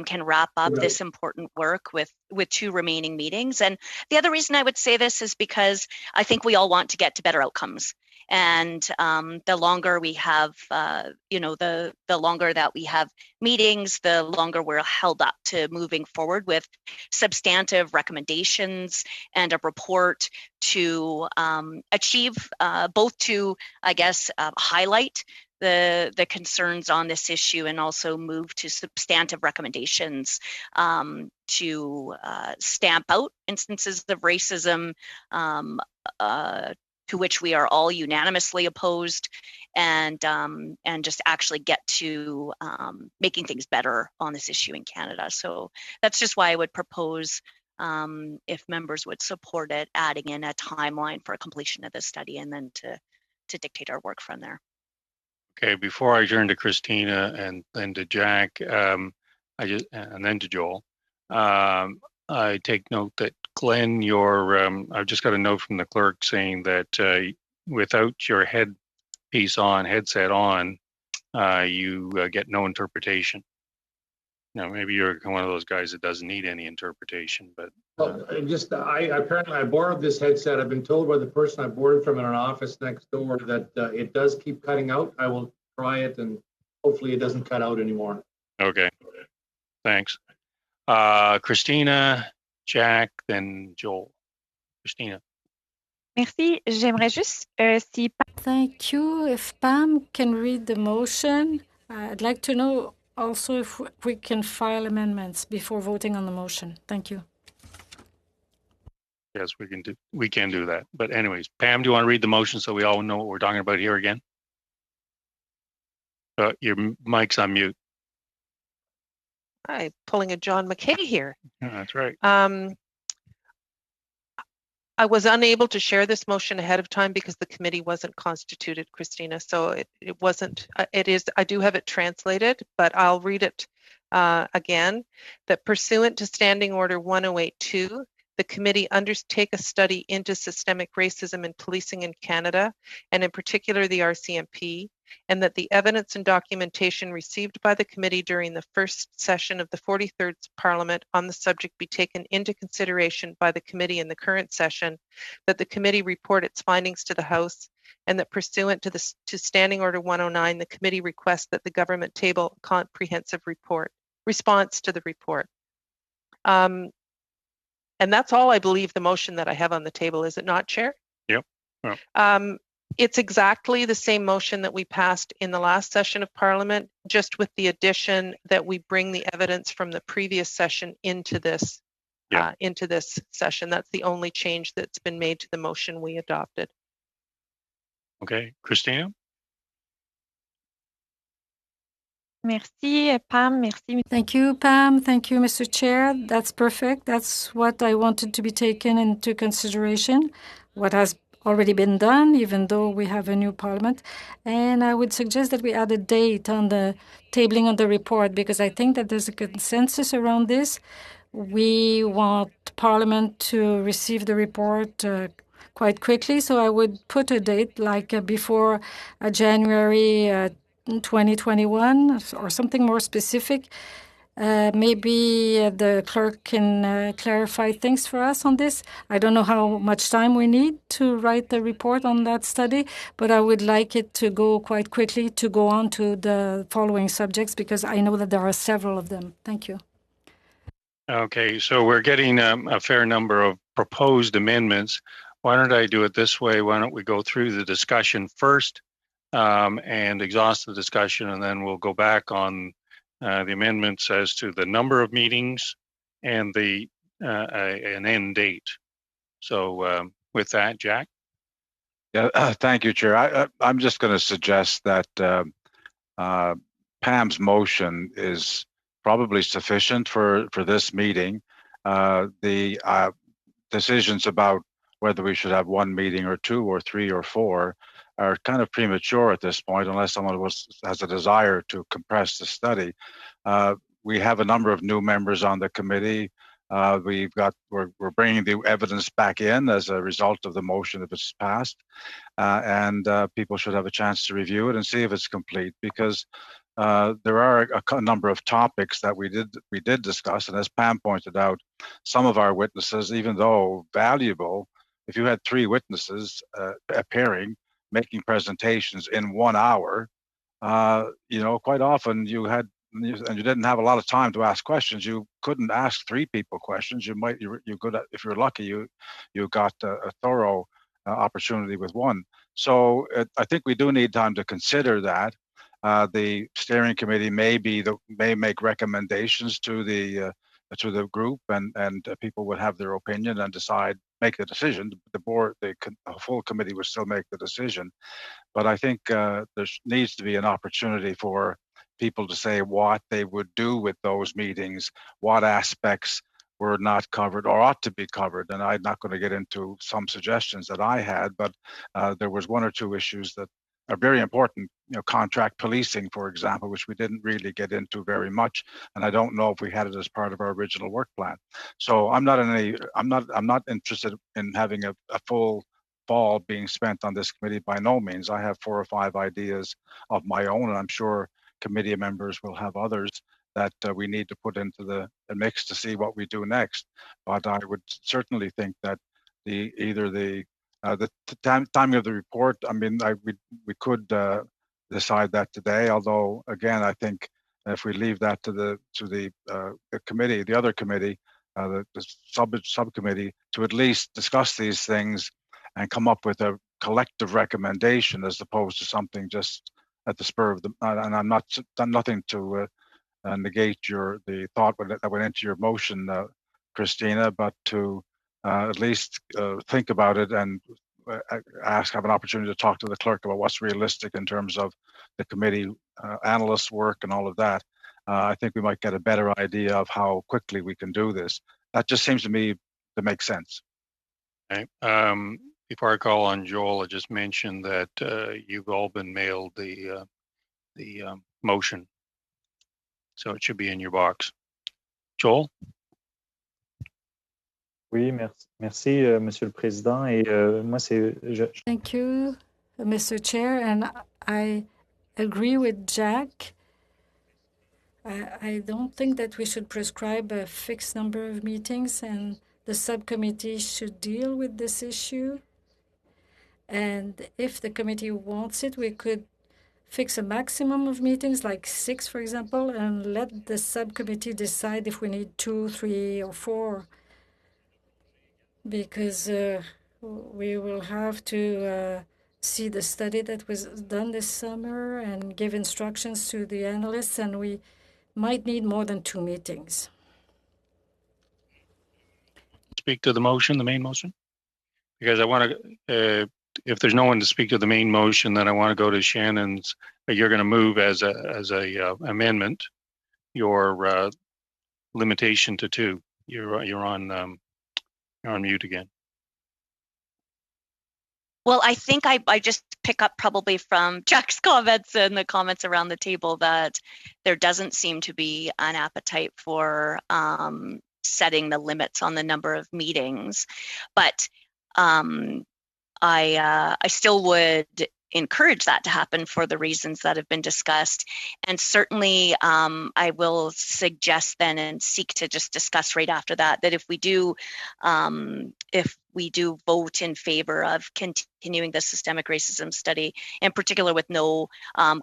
can wrap up this important work with 2 remaining meetings. And the other reason I would say this is because I think we all want to get to better outcomes. And the longer we have, the longer that we have meetings, the longer we're held up to moving forward with substantive recommendations and a report to achieve, both to, I guess, highlight the concerns on this issue and also move to substantive recommendations to stamp out instances of racism to which we are all unanimously opposed, and just actually get to making things better on this issue in Canada. So that's just why I would propose, if members would support it, adding in a timeline for completion of this study and then to dictate our work from there. Okay, before I turn to Christina and then to Jack, and then to Joel, I take note that Glenn, I've just got a note from the clerk saying that without your headset on, you get no interpretation. Now, maybe you're one of those guys that doesn't need any interpretation, but. Well, I borrowed this headset. I've been told by the person I borrowed from in an office next door that it does keep cutting out. I will try it, and hopefully it doesn't cut out anymore. Okay, thanks. Christina, Jack, then Joel. Christina. Merci. J'aimerais juste si. Thank you. If Pam can read the motion, I'd like to know also if we can file amendments before voting on the motion. Thank you. Yes, we can do that. But anyways, Pam, do you want to read the motion so we all know what we're talking about here again? Your mic's on mute. I'm pulling a John McKay here. Yeah, that's right. I was unable to share this motion ahead of time because the committee wasn't constituted, Christina. So it wasn't, I do have it translated, but I'll read it again. That pursuant to Standing Order 1082, the committee undertake a study into systemic racism in policing in Canada, and in particular the RCMP, and that the evidence and documentation received by the committee during the first session of the 43rd Parliament on the subject be taken into consideration by the committee in the current session, that the committee report its findings to the House, and that pursuant to Standing Order 109, the committee requests that the government table a comprehensive response to the report. And that's all, I believe, the motion that I have on the table, is it not, Chair? Yep. Yep. It's exactly the same motion that we passed in the last session of Parliament, just with the addition that we bring the evidence from the previous session into this session. That's the only change that's been made to the motion we adopted. Okay, Christina? Merci, Pam. Merci. Thank you, Pam. Thank you, Mr. Chair. That's perfect. That's what I wanted to be taken into consideration, what has already been done, even though we have a new Parliament. And I would suggest that we add a date on the tabling of the report, because I think that there's a consensus around this. We want Parliament to receive the report quite quickly, so I would put a date like before January 2021 or something more specific. Maybe the clerk can clarify things for us on this. I don't know how much time we need to write the report on that study, but I would like it to go quite quickly to go on to the following subjects, because I know that there are several of them. Thank you. Okay, so we're getting a fair number of proposed amendments. Why don't I do it this way? Why don't we go through the discussion first and exhaust the discussion, and then we'll go back on the amendments as to the number of meetings and an end date. So with that, Jack? Yeah, thank you, Chair. I'm just going to suggest that Pam's motion is probably sufficient for this meeting. The decisions about whether we should have one meeting or two or three or four are kind of premature at this point, unless someone has a desire to compress the study. We have a number of new members on the committee. We're bringing the evidence back in as a result of the motion if it's passed, and people should have a chance to review it and see if it's complete, because there are a number of topics that we did discuss, and as Pam pointed out, some of our witnesses, even though valuable, if you had three witnesses appearing, making presentations in 1 hour, quite often you didn't have a lot of time to ask questions. You couldn't ask 3 people questions. You could, if you're lucky, you got a thorough opportunity with one. So I think we do need time to consider that. The steering committee may make recommendations to the group, and people would have their opinion and make the decision. The board, the full committee would still make the decision. But I think there needs to be an opportunity for people to say what they would do with those meetings, what aspects were not covered or ought to be covered. And I'm not going to get into some suggestions that I had, but there was 1 or 2 issues that are very important. Contract policing, for example, which we didn't really get into very much, and I don't know if we had it as part of our original work plan. So I'm not interested in having a full fall being spent on this committee by no means. I have 4 or 5 ideas of my own, and I'm sure committee members will have others that we need to put into the mix to see what we do next. But I would certainly think that the timing of the report, I mean, we could decide that today. Although, again, I think if we leave that to the committee, the other committee, the subcommittee, to at least discuss these things and come up with a collective recommendation as opposed to something just at the spur of the. And I'm not done nothing to negate the thought that went into your motion, Christina, but to at least think about it and have an opportunity to talk to the clerk about what's realistic in terms of the committee analysts' work and all of that. I think we might get a better idea of how quickly we can do this. That just seems to me to make sense. Okay. Before I call on Joel, I just mentioned that you've all been mailed the motion, so it should be in your box. Joel? Oui, merci, Monsieur le Président. Et moi, Thank you, Mr. Chair, and I agree with Jack. I don't think that we should prescribe a fixed number of meetings, and the subcommittee should deal with this issue. And if the committee wants it, we could fix a maximum of meetings, like 6, for example, and let the subcommittee decide if we need 2, 3, or 4. Because we will have to see the study that was done this summer and give instructions to the analysts, and we might need more than 2 meetings. Speak to the motion, the main motion? Because I want to, if there's no one to speak to the main motion, then I want to go to Shannon's. You're going to move as a amendment your limitation to 2. You're on mute again. Well, I think I just pick up probably from Jack's comments and the comments around the table that there doesn't seem to be an appetite for setting the limits on the number of meetings. But I still would encourage that to happen for the reasons that have been discussed. And certainly I will suggest then and seek to just discuss right after that if we do vote in favor of continuing the systemic racism study, in particular with no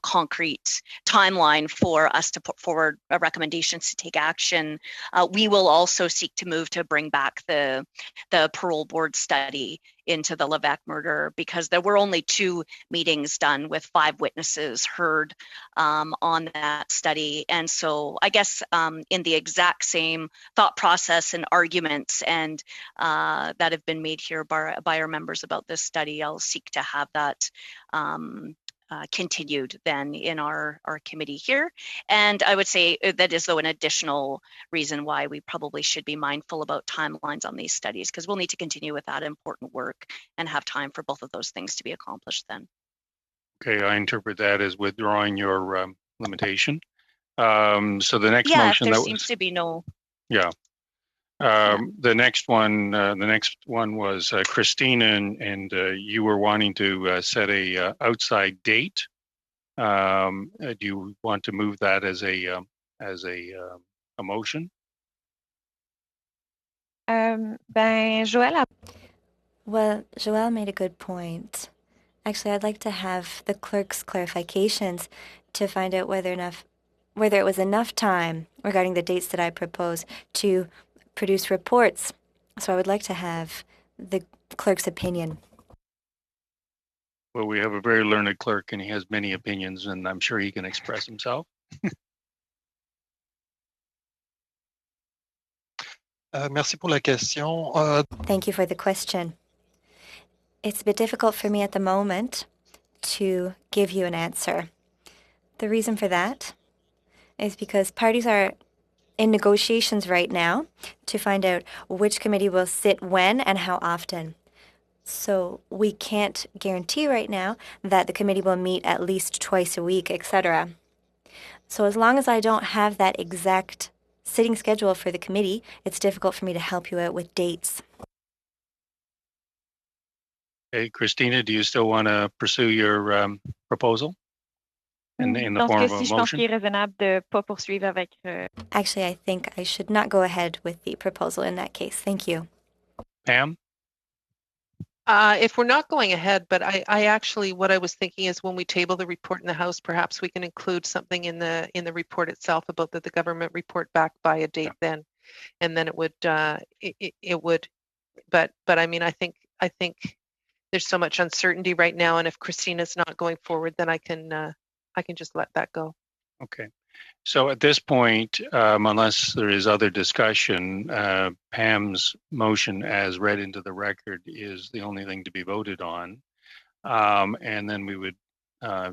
concrete timeline for us to put forward recommendations to take action, we will also seek to move to bring back the parole board study into the Levesque murder, because there were only 2 meetings done with 5 witnesses heard on that study. And so I guess in the exact same thought process and arguments and that have been made here by our members about this study, I'll seek to have that continued then in our committee here. And I would say that is though an additional reason why we probably should be mindful about timelines on these studies, because we'll need to continue with that important work and have time for both of those things to be accomplished then. Okay, I interpret that as withdrawing your limitation. So the next motion there seems to be no. Yeah. The next one was Christina, and you were wanting to set a outside date. Do you want to move that as a motion? Ben, Joël Well, Joël made a good point. Actually, I'd like to have the clerk's clarifications to find out whether it was enough time regarding the dates that I propose to produce reports. So I would like to have the clerk's opinion. Well, we have a very learned clerk and he has many opinions, and I'm sure he can express himself. Merci pour la question. Thank you for the question. It's a bit difficult for me at the moment to give you an answer. The reason for that is because parties are in negotiations right now to find out which committee will sit when and how often. So we can't guarantee right now that the committee will meet at least twice a week, etc. So as long as I don't have that exact sitting schedule for the committee, it's difficult for me to help you out with dates. Hey, Christina, do you still want to pursue your proposal in the form of a motion? Actually, I think I should not go ahead with the proposal in that case. Thank you. Pam? If we're not going ahead, but I actually, what I was thinking is when we table the report in the House, perhaps we can include something in the report itself about the government report back by a date then, and then it would it would, but I mean I think there's so much uncertainty right now, and if Christina's not going forward, then I can just let that go. Okay. So at this point, unless there is other discussion, Pam's motion as read into the record is the only thing to be voted on. And then we would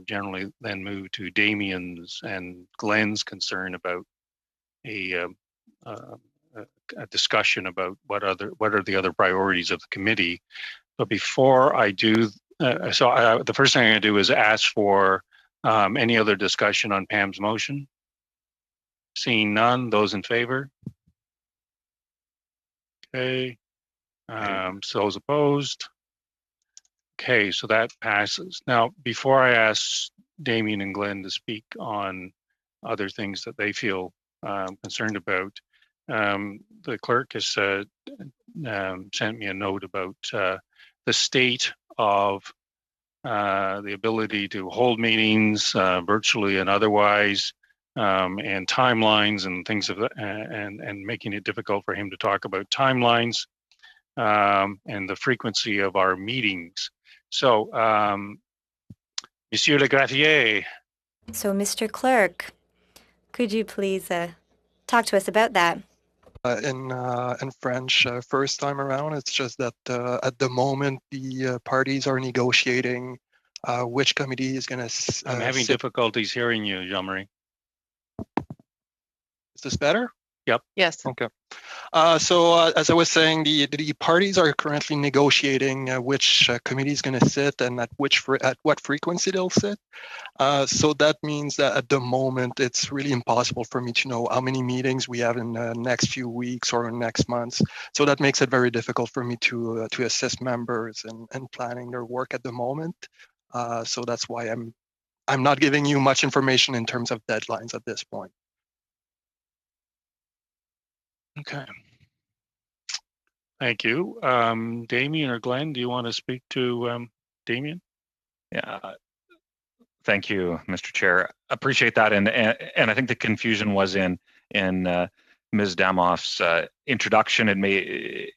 generally then move to Damien's and Glenn's concern about a discussion about what are the other priorities of the committee. But before I do, the first thing I'm going to do is ask for any other discussion on Pam's motion. Seeing none, those in favor? Okay. So those opposed? Okay, so that passes. Now, before I ask Damien and Glenn to speak on other things that they feel concerned about, the clerk has sent me a note about the state of the ability to hold meetings virtually and otherwise, and timelines and things of that, and making it difficult for him to talk about timelines and the frequency of our meetings. So, Monsieur Le Greffier. So, Mr. Clerk, could you please talk to us about that? In French, first time around, it's just that at the moment the parties are negotiating which committee is going to. I'm having difficulties hearing you, Jean-Marie. Is this better? Yep. Yes. Okay. So as I was saying, the parties are currently negotiating which committee is going to sit and at what frequency they'll sit. So that means that at the moment, it's really impossible for me to know how many meetings we have in the next few weeks or next months. So that makes it very difficult for me to assist members and planning their work at the moment. So that's why I'm not giving you much information in terms of deadlines at this point. Okay. Thank you. Damien or Glenn, do you want to speak to Damien? Yeah. Thank you, Mr. Chair. Appreciate that, and I think the confusion was in Ms. Damoff's introduction. It made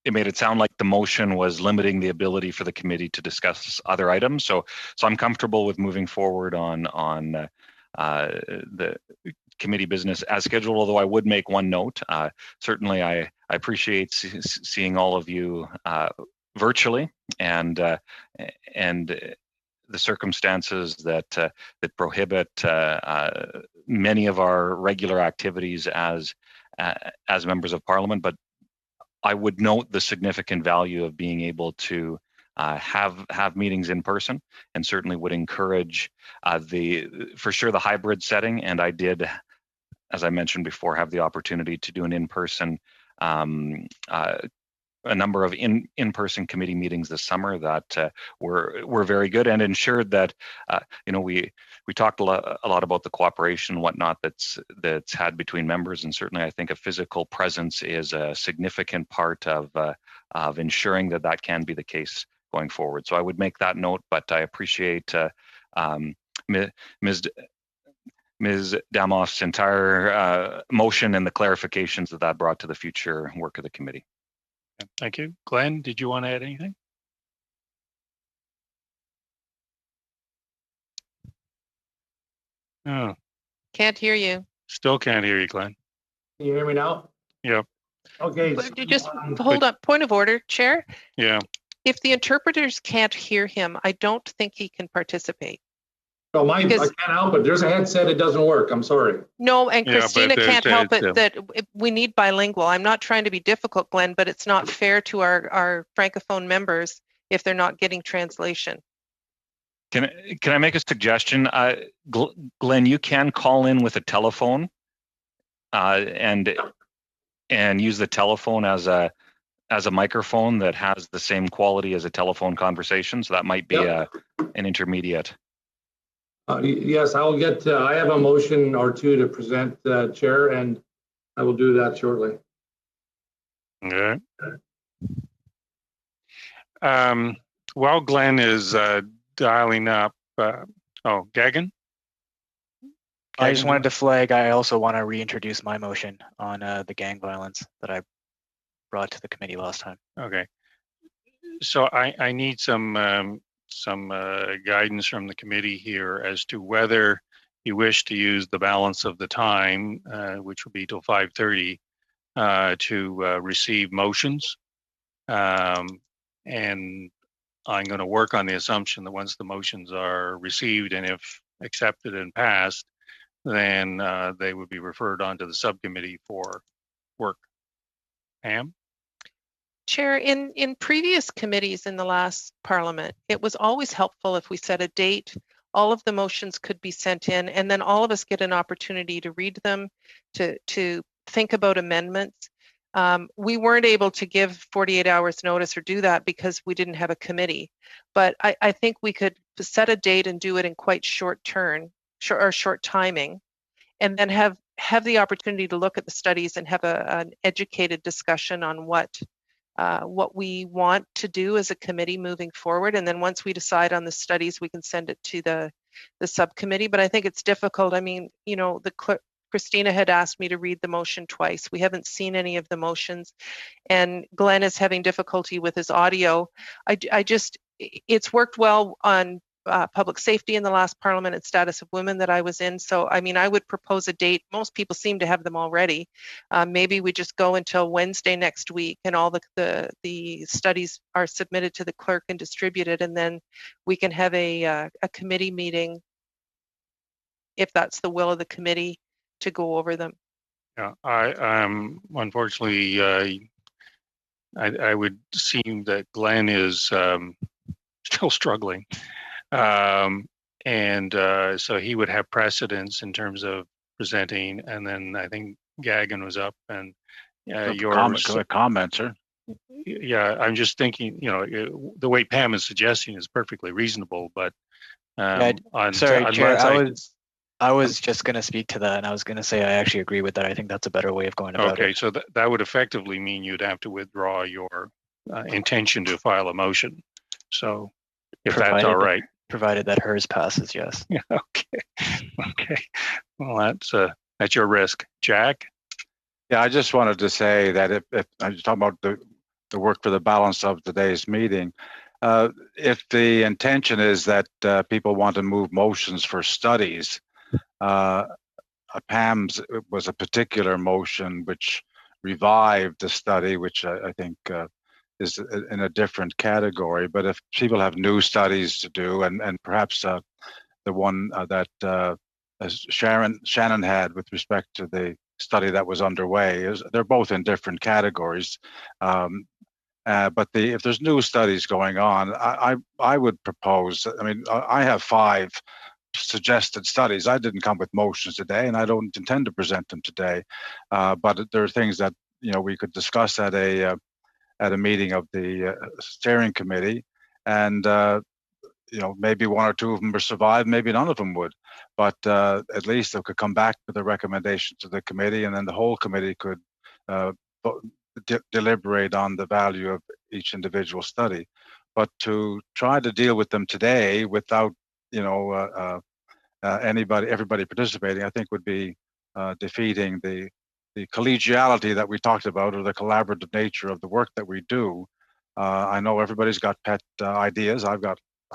it sound like the motion was limiting the ability for the committee to discuss other items. So I'm comfortable with moving forward on the committee business as scheduled. Although I would make one note. Certainly, I appreciate seeing all of you virtually, and the circumstances that prohibit many of our regular activities as members of Parliament. But I would note the significant value of being able to have meetings in person, and certainly would encourage for sure the hybrid setting. And I did, as I mentioned before, have the opportunity to do an in-person a number of in-person committee meetings this summer that were very good and ensured that we talked a lot about the cooperation and whatnot that's had between members, and certainly I think a physical presence is a significant part of ensuring that can be the case going forward. So I would make that note, but I appreciate Ms. Damoff's entire motion and the clarifications that brought to the future work of the committee. Thank you. Glenn, did you want to add anything? Oh, Can't hear you. still can't hear you, Glenn. Can you hear me now? Yep. Okay. But just hold on. Point of order, Chair. Yeah. If the interpreters can't hear him, I don't think he can participate. Well, I can't help it. There's a headset. It doesn't work. I'm sorry. No, and Christina can't help it that yeah. we need bilingual. I'm not trying to be difficult, Glenn, but it's not fair to our Francophone members if they're not getting translation. Can I make a suggestion? Glenn, you can call in with a telephone and use the telephone as a microphone that has the same quality as a telephone conversation. So that might be an intermediate. Yes, I'll get. I have a motion or two to present, Chair, and I will do that shortly. Okay. While Glenn is dialing up, Gagan? I just wanted to flag, I also want to reintroduce my motion on the gang violence that I brought to the committee last time. Okay. So I need some guidance from the committee here as to whether you wish to use the balance of the time, which will be till 5:30, to receive motions. And I'm going to work on the assumption that once the motions are received and if accepted and passed, then they would be referred on to the subcommittee for work. Pam? Chair, in previous committees in the last Parliament, it was always helpful if we set a date, all of the motions could be sent in, and then all of us get an opportunity to read them, to think about amendments. We weren't able to give 48 hours notice or do that because we didn't have a committee. But I think we could set a date and do it in quite short timing, and then have the opportunity to look at the studies and have an educated discussion on what we want to do as a committee moving forward. And then once we decide on the studies, we can send it to the subcommittee. But I think it's difficult. I mean, you know, Christina had asked me to read the motion twice. We haven't seen any of the motions, and Glenn is having difficulty with his audio. It's worked well on public safety in the last Parliament and status of women that I was in. So, I mean, I would propose a date. Most people seem to have them already. Maybe we just go until Wednesday next week and all the studies are submitted to the clerk and distributed, and then we can have a committee meeting, if that's the will of the committee, to go over them. Yeah, unfortunately, I would seem that Glenn is still struggling. So he would have precedence in terms of presenting, and then I think Gagan was up, and your comment, sir. Yeah, I'm just thinking, you know, the way Pam is suggesting is perfectly reasonable, but Chair, I was just going to speak to that, and I was going to say I actually agree with that. I think that's a better way of going about it. Okay, so that would effectively mean you'd have to withdraw your intention to file a motion. So if that's all right. Provided that hers passes, yes. Yeah, okay. Well, that's your risk. Jack? Yeah, I just wanted to say that if I'm talking about the work for the balance of today's meeting, if the intention is that people want to move motions for studies, Pam's was a particular motion which revived the study, which I think is in a different category. But if people have new studies to do, and perhaps the one that Shannon had with respect to the study that was underway, they're both in different categories. But if there's new studies going on, I would propose, I mean, I have 5 suggested studies. I didn't come with motions today, and I don't intend to present them today. But there are things that, you know, we could discuss at a meeting of the steering committee, and you know, maybe 1 or 2 of them will survive, maybe none of them would. But at least they could come back with a recommendation to the committee, and then the whole committee could deliberate on the value of each individual study. but to try to deal with them today without, everybody participating, I think would be defeating the collegiality that we talked about, or the collaborative nature of the work that we do. I know everybody's got pet ideas. I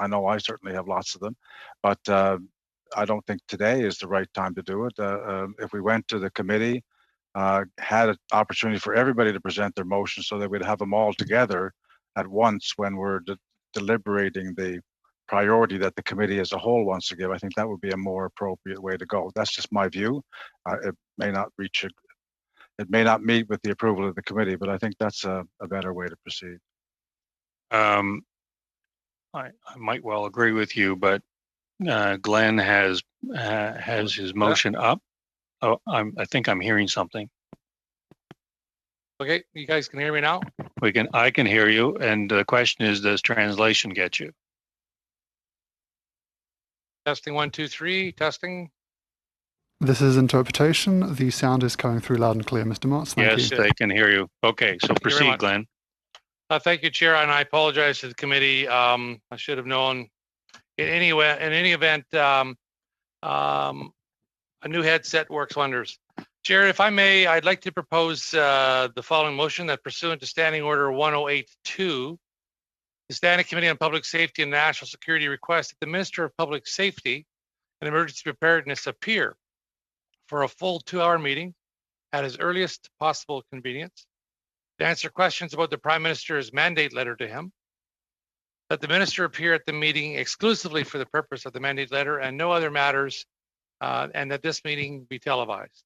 know I certainly have lots of them, but I don't think today is the right time to do it. If we went to the committee, had an opportunity for everybody to present their motions so that we'd have them all together at once when we're deliberating the priority that the committee as a whole wants to give, I think that would be a more appropriate way to go. That's just my view. It may not it may not meet with the approval of the committee, but I think that's a better way to proceed. I might well agree with you, but Glenn has his motion up. Oh, I think I'm hearing something. Okay, you guys can hear me now? I can hear you, and the question is, does translation get you? Testing 1, 2, 3, testing. This is interpretation. The sound is coming through loud and clear, Mr. Motz. Thank you. Yes, they can hear you. Okay, so proceed, Glenn. Thank you, Chair, and I apologize to the committee. I should have known. In any event, a new headset works wonders. Chair, if I may, I'd like to propose the following motion that pursuant to Standing Order 1082, the Standing Committee on Public Safety and National Security requests that the Minister of Public Safety and Emergency Preparedness appear for a full 2-hour meeting at his earliest possible convenience to answer questions about the Prime Minister's mandate letter to him, that the Minister appear at the meeting exclusively for the purpose of the mandate letter and no other matters, and that this meeting be televised.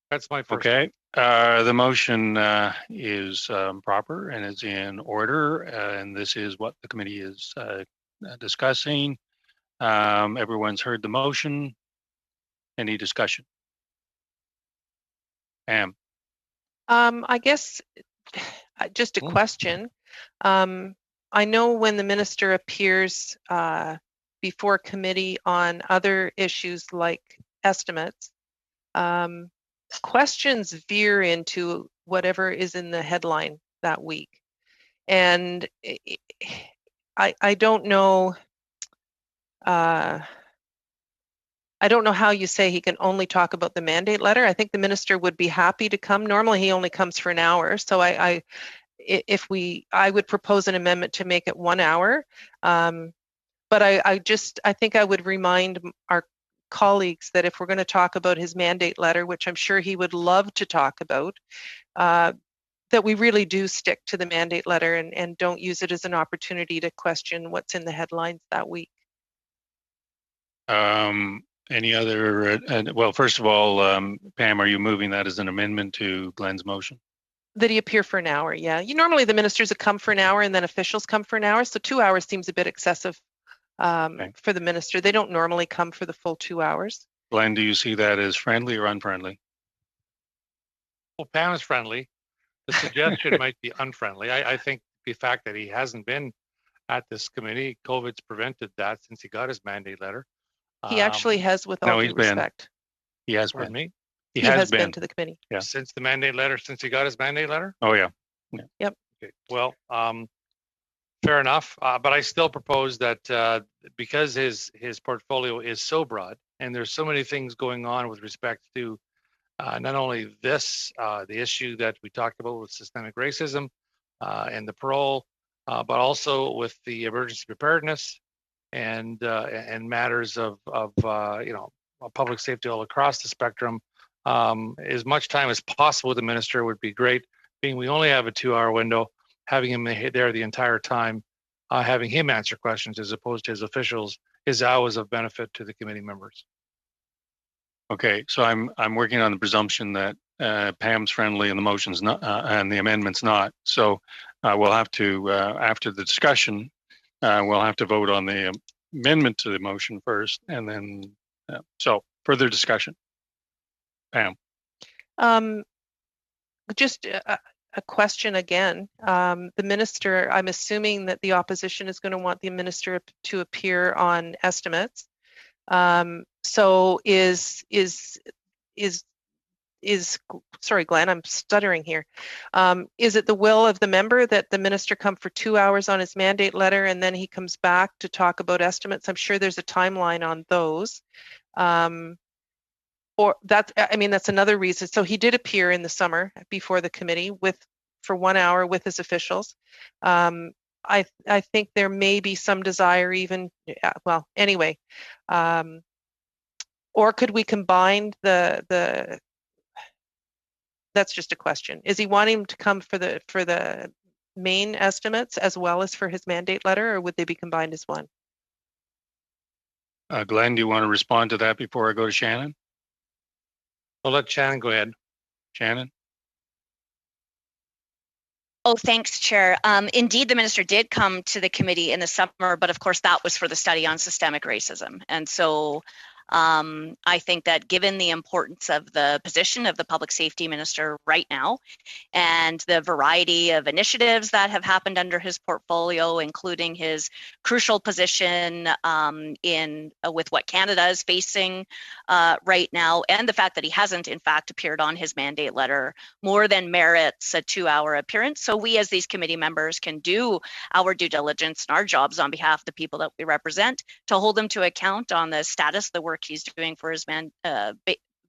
That's my first. Okay, the motion is proper and is in order, and this is what the committee is discussing. Everyone's heard the motion. Any discussion? Pam. I guess just a question. I know when the minister appears before committee on other issues like estimates, questions veer into whatever is in the headline that week. And I don't know. I don't know how you say he can only talk about the mandate letter. I think the minister would be happy to come. Normally, he only comes for an hour. So I would propose an amendment to make it 1 hour. But I think I would remind our colleagues that if we're going to talk about his mandate letter, which I'm sure he would love to talk about, that we really do stick to the mandate letter and don't use it as an opportunity to question what's in the headlines that week. Any other, well, first of all, Pam, are you moving that as an amendment to Glenn's motion? That he appear for an hour, yeah. Normally the ministers would come for an hour and then officials come for an hour, so 2 hours seems a bit excessive for the minister. They don't normally come for the full 2 hours. Glenn, do you see that as friendly or unfriendly? Well, Pam is friendly. The suggestion might be unfriendly. I think the fact that he hasn't been at this committee, COVID's prevented that since he got his mandate letter. He actually has, with all due respect. He has been. Me? He has been to the committee. Yeah. Since the mandate letter, since he got his mandate letter? Oh, yeah. Yep. Okay. Well, fair enough. But I still propose that because his portfolio is so broad and there's so many things going on with respect to not only this, the issue that we talked about with systemic racism and the parole, but also with the emergency preparedness and matters of public safety all across the spectrum. As much time as possible with the minister would be great. Being we only have a 2-hour window, having him there the entire time, having him answer questions as opposed to his officials is always of benefit to the committee members. Okay, so I'm working on the presumption that Pam's friendly and the motion's not, and the amendment's not. So we'll have to, after the discussion, we'll have to vote on the amendment to the motion first, and then so further discussion. Pam. Just a question again. The minister, I'm assuming that the opposition is going to want the minister to appear on estimates. So is sorry, Glenn, I'm stuttering here. Is it the will of the member that the minister come for 2 hours on his mandate letter and then he comes back to talk about estimates? I'm sure there's a timeline on those. Or that's another reason. So he did appear in the summer before the committee for 1 hour with his officials. I think there may be some desire even, well, anyway. Or could we combine the that's just a question. Is he wanting to come for the main estimates as well as for his mandate letter, or would they be combined as one? Glenn, do you want to respond to that before I go to Shannon? I'll let Shannon go ahead. Shannon? Oh, thanks, Chair. Indeed, the minister did come to the committee in the summer, but of course that was for the study on systemic racism. And so I think that given the importance of the position of the public safety minister right now and the variety of initiatives that have happened under his portfolio, including his crucial position with what Canada is facing right now, and the fact that he hasn't in fact appeared on his mandate letter, more than merits a 2-hour appearance. So we as these committee members can do our due diligence and our jobs on behalf of the people that we represent to hold them to account on the status of the work he's doing for his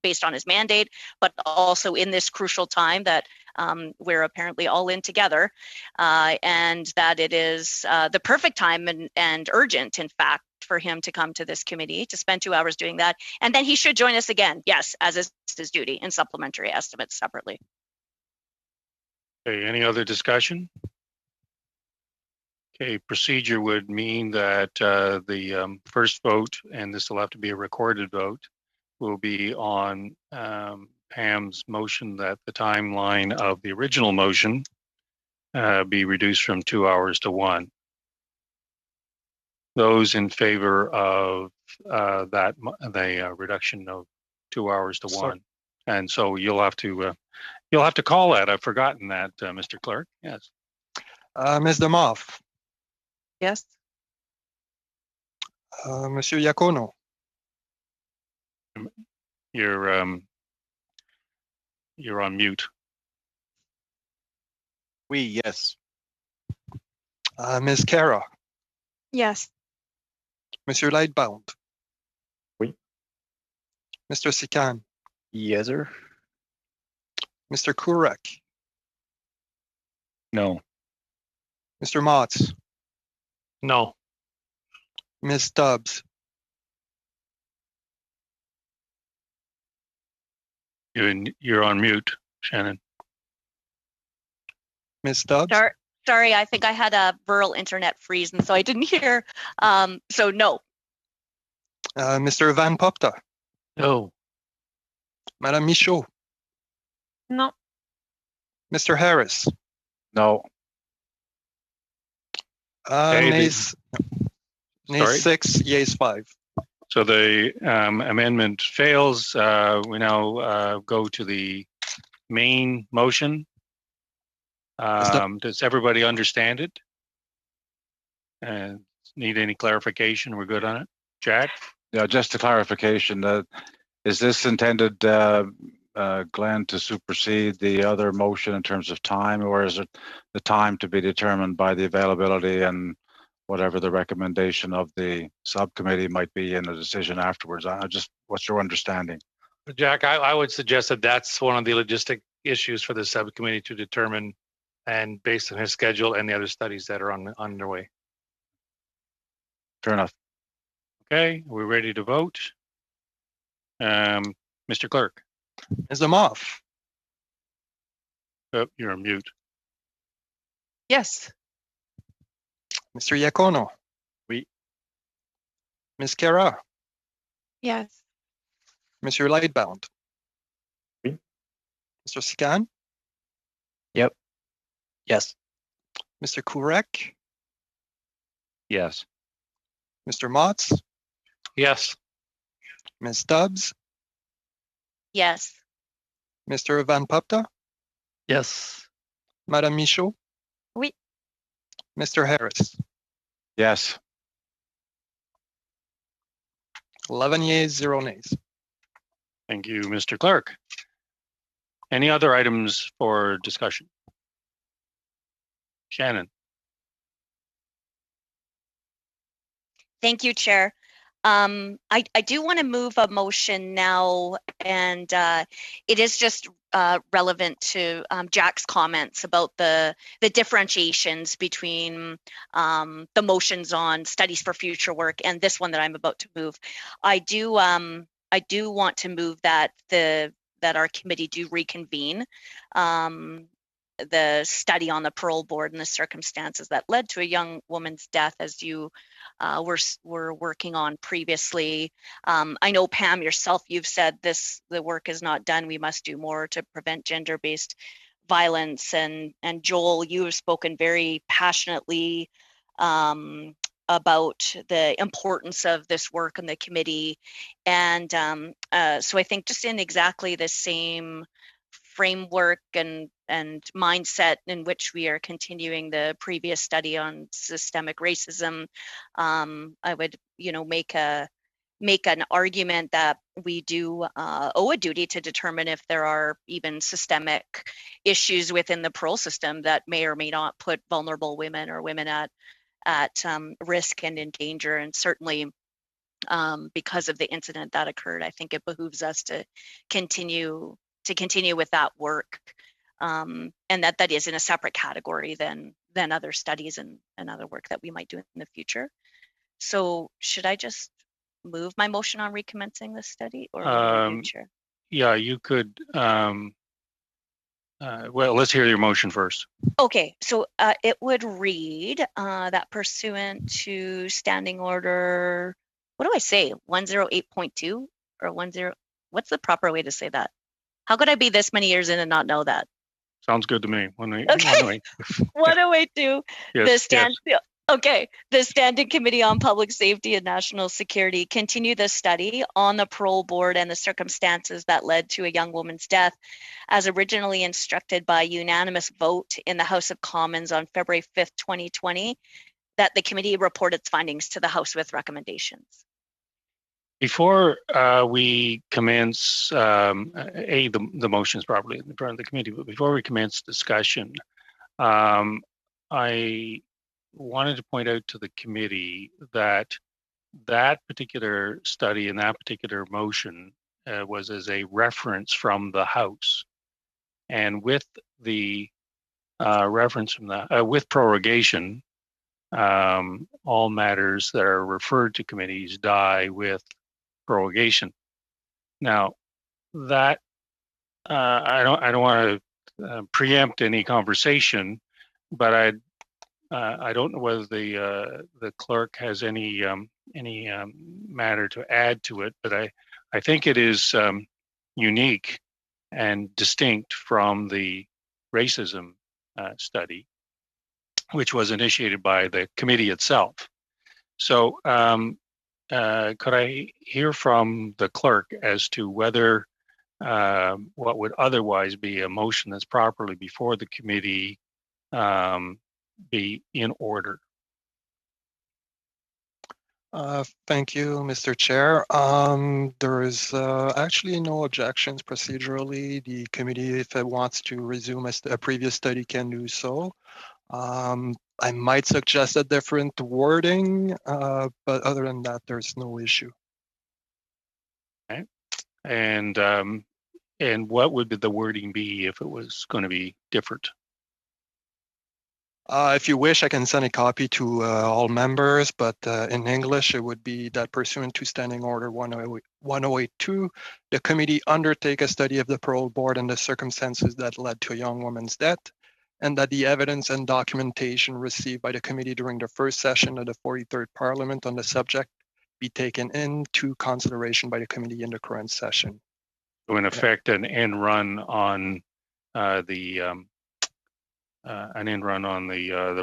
based on his mandate, but also in this crucial time that we're apparently all in together, and that it is the perfect time and urgent, in fact, for him to come to this committee to spend 2 hours doing that. And then he should join us again, yes, as is his duty, in supplementary estimates separately. Okay, any other discussion? Okay, procedure would mean that the first vote, and this will have to be a recorded vote, will be on Pam's motion that the timeline of the original motion be reduced from 2 hours to 1. Those in favor of the reduction of 2 hours to 1. And so you'll have to call that. I've forgotten that, Mr. Clerk. Yes. Ms. Demoff. Yes. Monsieur Iacono. You're on mute. Oui, yes. Ms. Kara. Yes. Monsieur Lightbound. Oui. Mr. Sikan. Yes, sir. Mr. Kurek. No. Mr. Motz. No. Ms. Stubbs. You're on mute, Shannon. Ms. Stubbs. Sorry, I think I had a rural internet freeze, and so I didn't hear. So no. Mr. Van Popta. No. Madame Michaud. No. Mr. Harris. No. Nays 6, yeas 5. So the amendment fails. We now go to the main motion. Does everybody understand it? And need any clarification? We're good on it? Jack? Yeah, just a clarification. Is this intended, Glenn, to supersede the other motion in terms of time, or is it the time to be determined by the availability and whatever the recommendation of the subcommittee might be in the decision afterwards? What's your understanding? Jack, I would suggest that that's one of the logistic issues for the subcommittee to determine, and based on his schedule and the other studies that are underway. Fair enough. Okay, we're ready to vote. Mr. Clerk. Ms. Demoff. Oh, you're on mute. Yes. Mr. Iacono. Oui. Ms. Kara. Yes. Monsieur Lightbound. Oui. Mr. Sikan. Yep. Yes. Mr. Kurek. Yes. Mr. Motz. Yes. Ms. Stubbs. Yes. Mr. Van Popta. Yes. Madame Michaud. Oui. Mr. Harris. Yes. 11 yeas, 0 nays. Thank you, Mr. Clerk. Any other items for discussion? Shannon. Thank you, Chair. I do want to move a motion now, and it is just relevant to Jack's comments about the differentiations between the motions on studies for future work and this one that I'm about to move. I do want to move that our committee do reconvene the study on the parole board and the circumstances that led to a young woman's death, as you were working on previously. I know, Pam, yourself, you've said the work is not done. We must do more to prevent gender-based violence. And Joel, you have spoken very passionately about the importance of this work in the committee. And so I think just in exactly the same framework and mindset in which we are continuing the previous study on systemic racism, I would, make an argument that we do owe a duty to determine if there are even systemic issues within the parole system that may or may not put vulnerable women or women at risk and in danger. And certainly because of the incident that occurred, I think it behooves us to continue with that work, and that is in a separate category than other studies and other work that we might do in the future. So should I just move my motion on recommencing this study, or Chair? Yeah, you could. Well, let's hear your motion first. Okay, so it would read that pursuant to Standing Order, what do I say, 108.2 or 10? What's the proper way to say that? How could I be this many years in and not know that? Sounds good to me. 108.2. Yes, The Standing Committee on Public Safety and National Security continue the study on the parole board and the circumstances that led to a young woman's death, as originally instructed by unanimous vote in the House of Commons on February 5th, 2020, that the committee report its findings to the House with recommendations. Before we commence the motions properly in front of the committee, but before we commence discussion, I wanted to point out to the committee that particular study and that particular motion was as a reference from the House, and with the reference from the with prorogation, all matters that are referred to committees die with prorogation. Now, that I don't want to preempt any conversation, but I don't know whether the clerk has any matter to add to it, but I think it is unique and distinct from the racism study, which was initiated by the committee itself. So could I hear from the clerk as to whether what would otherwise be a motion that's properly before the committee be in order? Thank you, Mr. Chair. There is actually no objections procedurally. The committee, if it wants to resume a previous study, can do so. I might suggest a different wording, but other than that, there's no issue. Okay. And what would the wording be if it was going to be different? If you wish, I can send a copy to all members, but in English, it would be that pursuant to Standing Order 1082, the committee undertake a study of the parole board and the circumstances that led to a young woman's death, and that the evidence and documentation received by the committee during the first session of the 43rd Parliament on the subject be taken into consideration by the committee in the current session. So in effect, an end run on the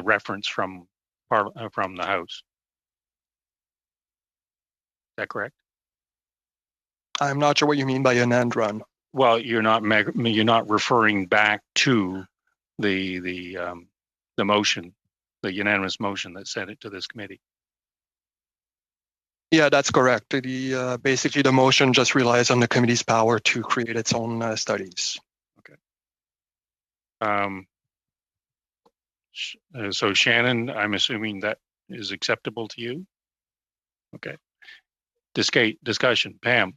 reference from the House. Is that correct? I'm not sure what you mean by an end run. Well, you're not referring back to the motion, the unanimous motion that sent it to this committee. Yeah, that's correct. Basically, the motion just relies on the committee's power to create its own studies. Okay. So Shannon, I'm assuming that is acceptable to you? Okay. Discussion. Pam.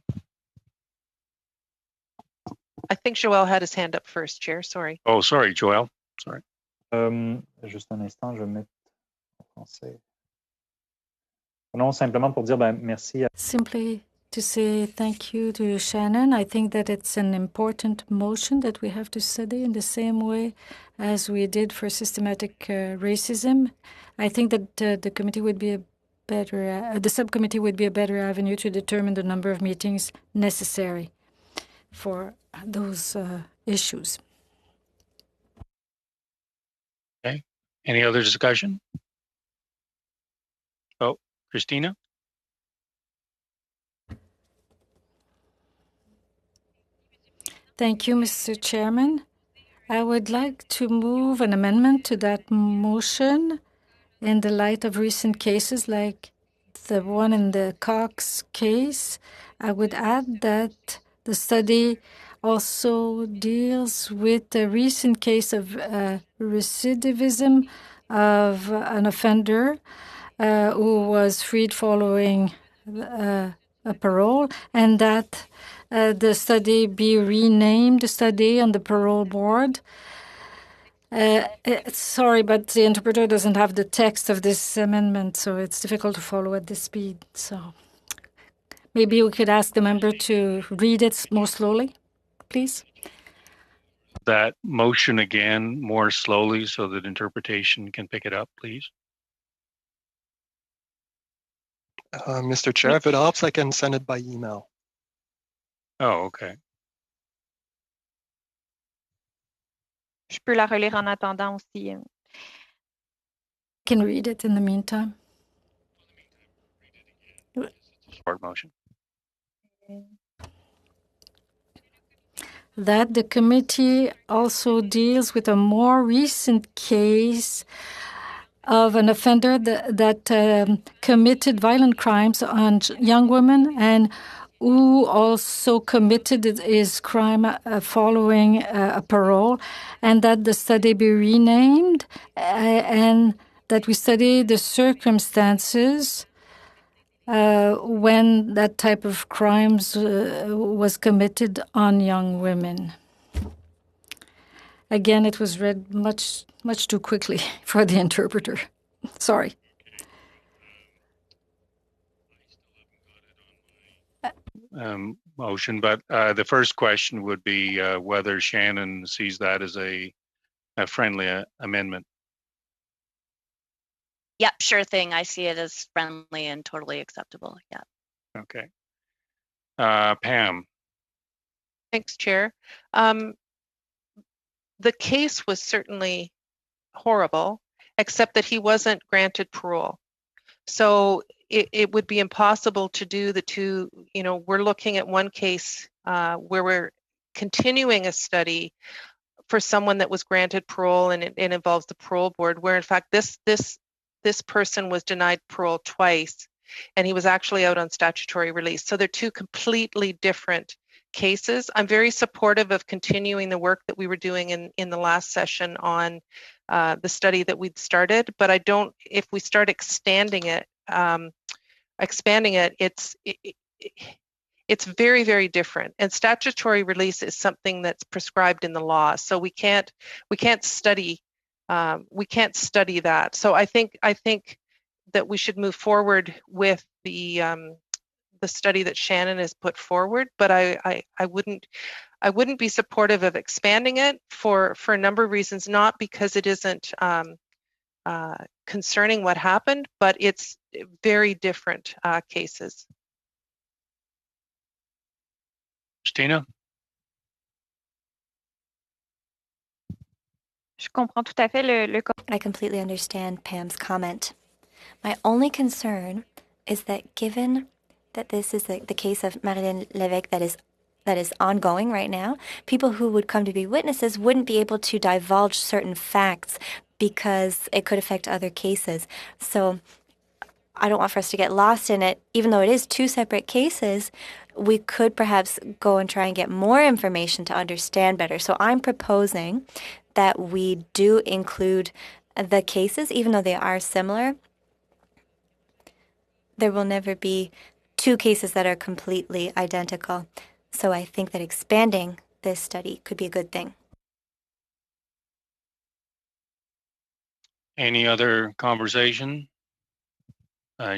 I think Joel had his hand up first, Chair. Sorry. Oh, sorry, Joel. Sorry. Juste un instant, je vais mettre en français. Non, simplement pour dire merci. Simply to say thank you to Shannon. I think that it's an important motion that we have to study in the same way as we did for systematic racism. I think that the committee would be the subcommittee would be a better avenue to determine the number of meetings necessary for those issues. Okay. Any other discussion? Oh, Christina? Thank you, Mr. Chairman. I would like to move an amendment to that motion in the light of recent cases like the one in the Cox case. I would add that the study also deals with the recent case of recidivism of an offender who was freed following a parole, and that the study be renamed the study on the parole board. Sorry, but the interpreter doesn't have the text of this amendment, so it's difficult to follow at this speed. So maybe we could ask the member to read it more slowly, please. That motion again more slowly so that interpretation can pick it up, please. Mr. Chair, if it helps, I can send it by email. Oh, okay. Je peux la relire en attendant aussi. Can read it in the meantime. Support motion. That the committee also deals with a more recent case of an offender that committed violent crimes on young women and who also committed his crime following a parole, and that the study be renamed and that we study the circumstances when that type of crimes was committed on young women. Again, it was read much too quickly for the interpreter. Sorry. Motion, but the first question would be whether Shannon sees that as a friendly amendment. Yep, sure thing. I see it as friendly and totally acceptable. Yeah. Okay. Pam. Thanks, Chair. The case was certainly horrible, except that he wasn't granted parole. So it would be impossible to do the two. You know, we're looking at one case where we're continuing a study for someone that was granted parole, and it involves the parole board, where in fact this person was denied parole twice, and he was actually out on statutory release. So they're two completely different cases. I'm very supportive of continuing the work that we were doing in the last session on the study that we'd started, but I don't, if we start expanding it, it's very, very different. And statutory release is something that's prescribed in the law. So we can't study that. So I think that we should move forward with the study that Shannon has put forward, but I wouldn't be supportive of expanding it for a number of reasons, not because it isn't concerning what happened, but it's very different cases. Christina? Je comprends tout à fait I completely understand Pam's comment. My only concern is that given that this is the case of Marilyn Lévesque that is ongoing right now, people who would come to be witnesses wouldn't be able to divulge certain facts because it could affect other cases. So I don't want for us to get lost in it. Even though it is two separate cases, we could perhaps go and try and get more information to understand better. So I'm proposing that we do include the cases, even though they are similar. There will never be two cases that are completely identical. So I think that expanding this study could be a good thing. Any other conversation?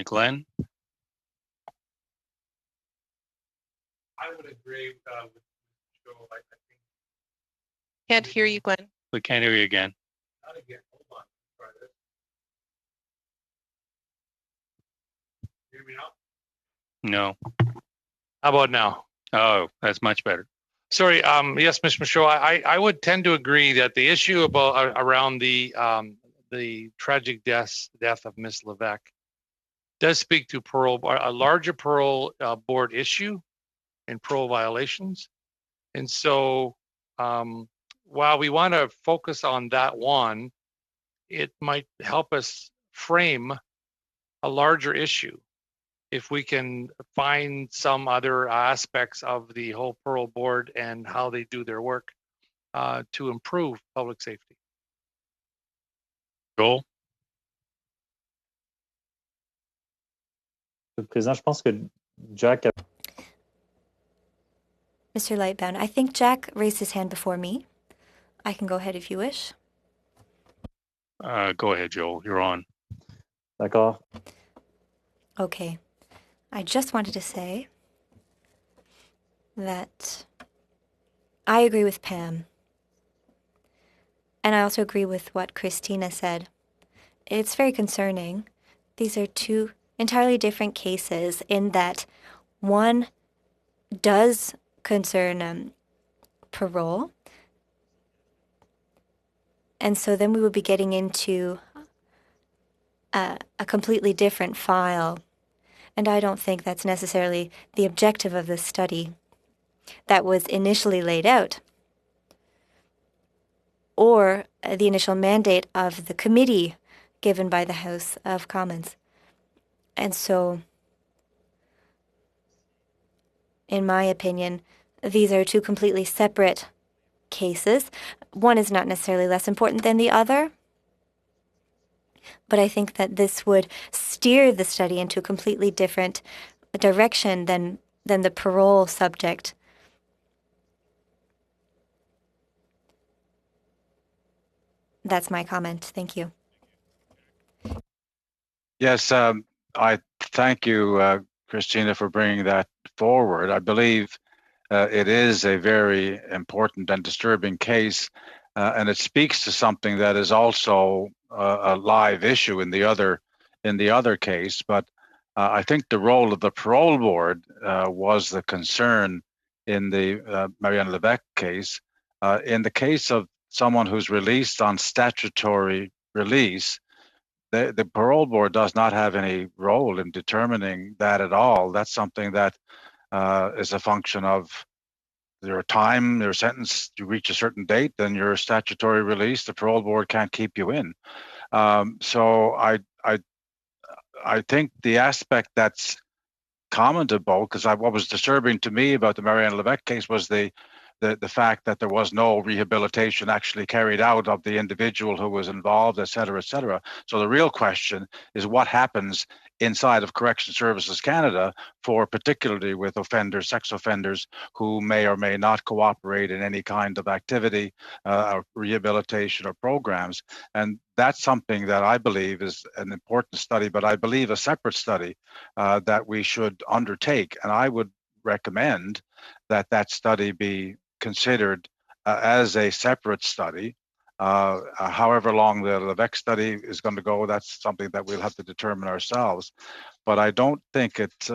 Glenn? I would agree with Joe. I think. Can't hear you, Glenn. We can't hear you again. Not again. Hold on. Try this. Hear me now? No. How about now? Oh, that's much better. Sorry. Yes, Mr. Michaud, I would tend to agree that the issue about around the tragic death of Miss Levesque does speak to a larger parole board issue and parole violations. And so while we want to focus on that one, it might help us frame a larger issue if we can find some other aspects of the whole parole board and how they do their work to improve public safety. Joel? Monsieur le Président, je pense que Jack a... Mr. Lightbound, I think Jack raised his hand before me. I can go ahead if you wish. Go ahead, Joel. You're on. D'accord. Okay. I just wanted to say that I agree with Pam. And I also agree with what Christina said. It's very concerning. These are two entirely different cases in that one does concern parole. And so then we would be getting into a completely different file. And I don't think that's necessarily the objective of this study that was initially laid out, or the initial mandate of the committee given by the House of Commons. And so, in my opinion, these are two completely separate cases. One is not necessarily less important than the other, but I think that this would steer the study into a completely different direction than the parole subject. That's my comment. Thank you. Yes, I thank you, Christina, for bringing that forward. I believe it is a very important and disturbing case, and it speaks to something that is also a live issue in the other case. But I think the role of the parole board was the concern in the Marianne Levesque case. In the case of someone who's released on statutory release, the parole board does not have any role in determining that at all. That's something that is a function of your time, your sentence. You reach a certain date, then you're statutory release. The parole board can't keep you in. So I think the aspect that's common to both, because what was disturbing to me about the Marianne Levesque case was the fact that there was no rehabilitation actually carried out of the individual who was involved, et cetera, et cetera. So the real question is what happens inside of Correction Services Canada for particularly with offenders, sex offenders who may or may not cooperate in any kind of activity or rehabilitation or programs. And that's something that I believe is an important study, but I believe a separate study that we should undertake. And I would recommend that study be considered as a separate study. However long the Levesque study is going to go, that's something that we'll have to determine ourselves. But I don't think it's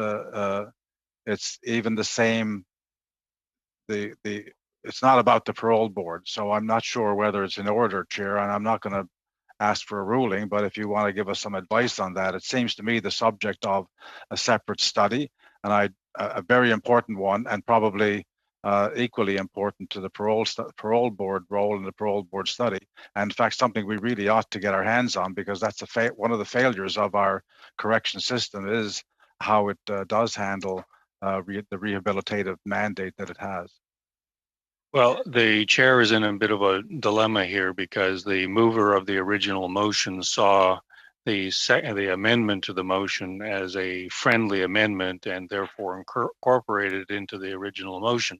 even the same. It's not about the parole board, so I'm not sure whether it's in order, Chair, and I'm not going to ask for a ruling. But if you want to give us some advice on that, it seems to me the subject of a separate study, and a very important one, and probably equally important to the parole board role in the parole board study. And in fact, something we really ought to get our hands on, because that's one of the failures of our correction system is how it does handle the rehabilitative mandate that it has. Well, the chair is in a bit of a dilemma here because the mover of the original motion saw the amendment to the motion as a friendly amendment and therefore incorporated it into the original motion.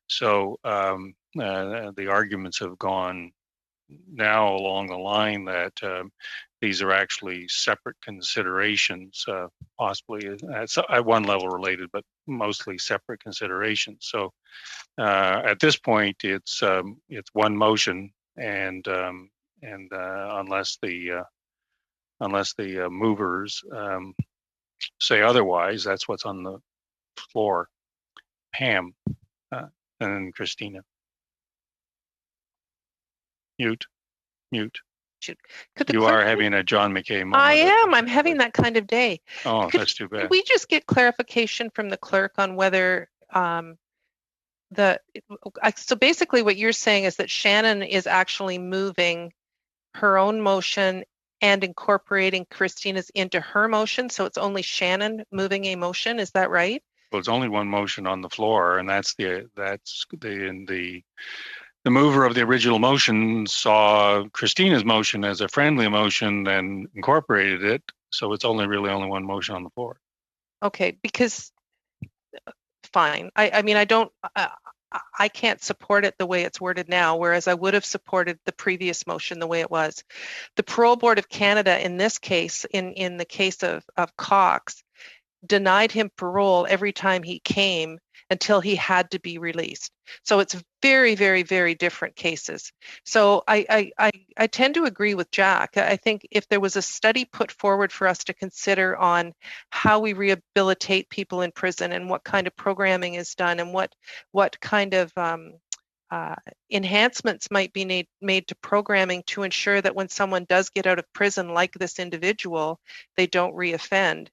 So the arguments have gone now along the line that these are actually separate considerations, possibly at one level related, but mostly separate considerations. So at this point, it's one motion, and unless the movers say otherwise, that's what's on the floor. Pam, and then Christina. Mute. You are having a John McKay moment. I am. I'm having that kind of day. Oh, that's too bad. Could we just get clarification from the clerk on whether so basically what you're saying is that Shannon is actually moving her own motion and incorporating Christina's into her motion, so it's only Shannon moving a motion, is that right? Well, it's only one motion on the floor, and that's the mover of the original motion saw Christina's motion as a friendly motion and incorporated it, so it's really only one motion on the floor. Okay, because fine. I mean, I can't support it the way it's worded now, whereas I would have supported the previous motion the way it was. The Parole Board of Canada, in this case, in the case of Cox, denied him parole every time he came until he had to be released. So it's very, very, very different cases. So I tend to agree with Jack. I think if there was a study put forward for us to consider on how we rehabilitate people in prison and what kind of programming is done and what kind of enhancements might be made to programming to ensure that when someone does get out of prison like this individual, they don't reoffend.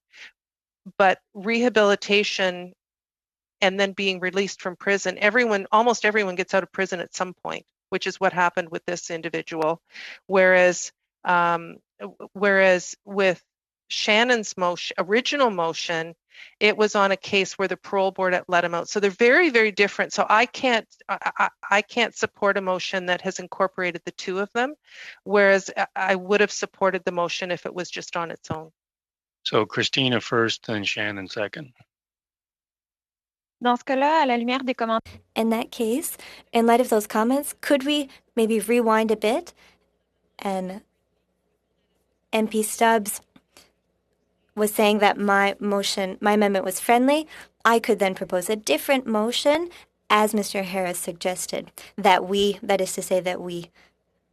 But rehabilitation and then being released from prison, almost everyone gets out of prison at some point, which is what happened with this individual. Whereas with Shannon's original motion, it was on a case where the parole board had let him out. So they're very, very different. So I can't support a motion that has incorporated the two of them, whereas I would have supported the motion if it was just on its own. So Christina first, then Shannon second. Dans ce cas-là, à la lumière des commentaires. In that case, in light of those comments, could we maybe rewind a bit? And MP Stubbs was saying that my amendment was friendly. I could then propose a different motion, as Mr. Harris suggested, that is to say that we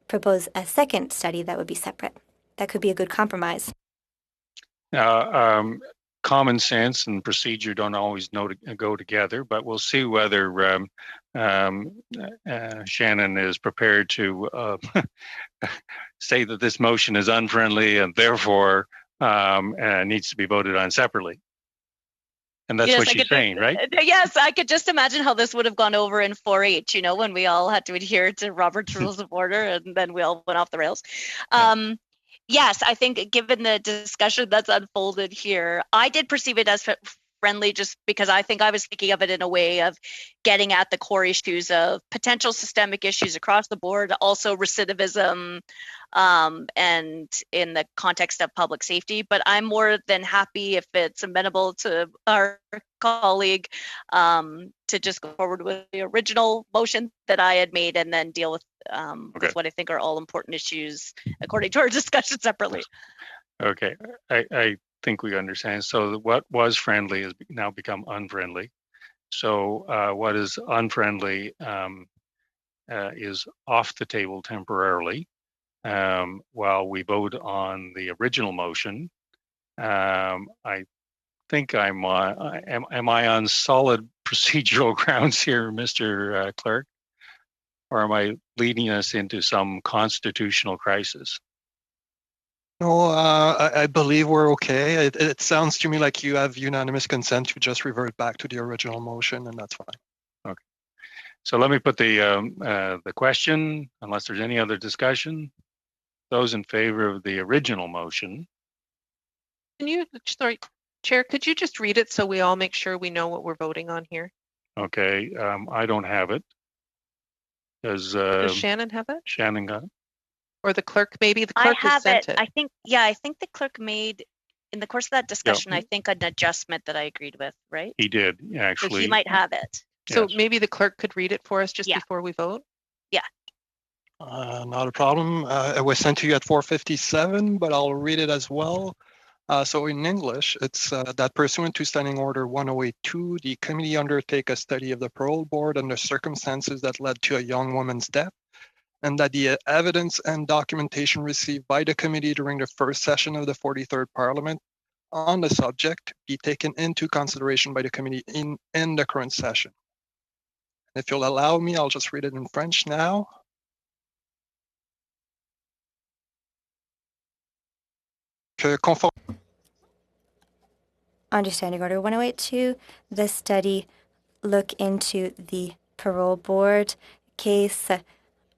propose a second study that would be separate. That could be a good compromise. Common sense and procedure don't always go together, but we'll see whether Shannon is prepared to say that this motion is unfriendly and therefore needs to be voted on separately. And that's what she's saying, right? Yes, I could just imagine how this would have gone over in 4-H, when we all had to adhere to Robert's Rules of Order and then we all went off the rails. Yeah. Yes, I think given the discussion that's unfolded here, I did perceive it as friendly just because I think I was thinking of it in a way of getting at the core issues of potential systemic issues across the board, also recidivism, and in the context of public safety. But I'm more than happy if it's amenable to our colleague to just go forward with the original motion that I had made and then deal with what I think are all important issues according to our discussion separately. Okay, I think we understand. So what was friendly has now become unfriendly. So what is unfriendly is off the table temporarily while we vote on the original motion. I think am I on solid procedural grounds here, Mr. Clerk? Or am I leading us into some constitutional crisis? No, I believe we're okay. It sounds to me like you have unanimous consent to just revert back to the original motion, and that's fine. Okay. So let me put the question, unless there's any other discussion. Those in favor of the original motion. Sorry, Chair, could you just read it so we all make sure we know what we're voting on here? Okay, I don't have it. Does Shannon have it? Shannon got it? Or the clerk, maybe the clerk I have has sent it. I think the clerk made, in the course of that discussion, I think an adjustment that I agreed with, right? He did, actually. So he might have it. So maybe the clerk could read it for us just before we vote? Yeah. Not a problem. It was sent to you at 4:57, but I'll read it as well. So in English, it's that pursuant to Standing Order 1082, the committee undertake a study of the parole board and the circumstances that led to a young woman's death, and that the evidence and documentation received by the committee during the first session of the 43rd Parliament on the subject be taken into consideration by the committee in the current session. If you'll allow me, I'll just read it in French now. Understanding Order 1082, the study look into the parole board case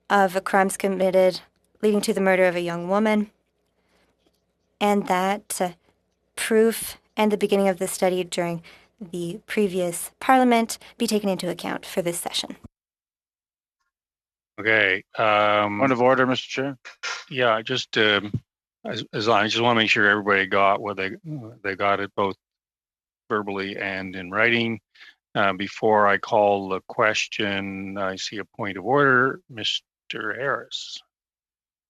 of crimes committed leading to the murder of a young woman, and that proof and the beginning of the study during the previous Parliament be taken into account for this session. Okay. Point of order, Mr. Chair. Yeah, just as I just want to make sure everybody got what they got it both verbally and in writing. Before I call the question, I see a point of order, Mr. Harris.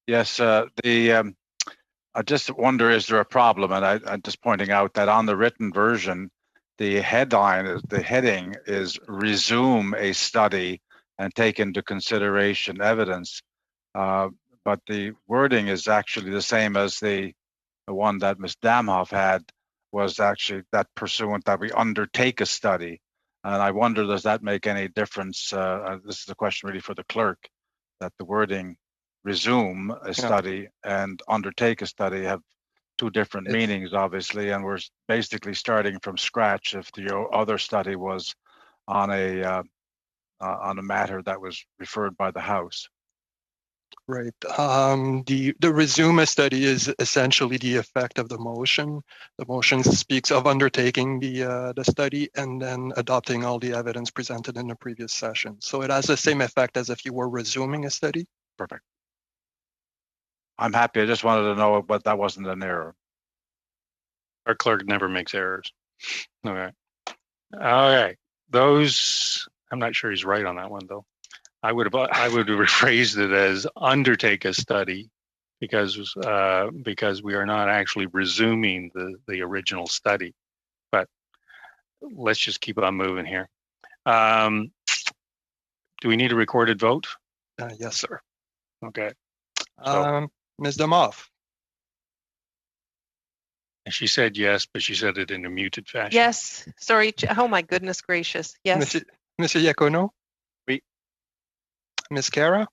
Yes, I just wonder, is there a problem? And I'm just pointing out that on the written version, the heading is resume a study and take into consideration evidence. But the wording is actually the same as the one that Ms. Damhoff had, was actually that pursuant that we undertake a study. And I wonder, does that make any difference? This is a question really for the clerk, that the wording resume a study and undertake a study have two different meanings, obviously, and we're basically starting from scratch if the other study was on a matter that was referred by the House. Right. The resume a study is essentially the effect of the motion. The motion speaks of undertaking the study and then adopting all the evidence presented in the previous session. So it has the same effect as if you were resuming a study. Perfect. I'm happy. I just wanted to know, but that wasn't an error. Our clerk never makes errors. Okay. Okay. Those, I'm not sure he's right on that one though. I would have rephrased it as undertake a study because we are not actually resuming the original study. But let's just keep on moving here. Do we need a recorded vote? Yes, sir. Okay. So, Ms. Damhoff. She said yes, but she said it in a muted fashion. Yes. Sorry. Oh my goodness gracious. Yes. Monsieur Iacono. Oui. Ms. Cara.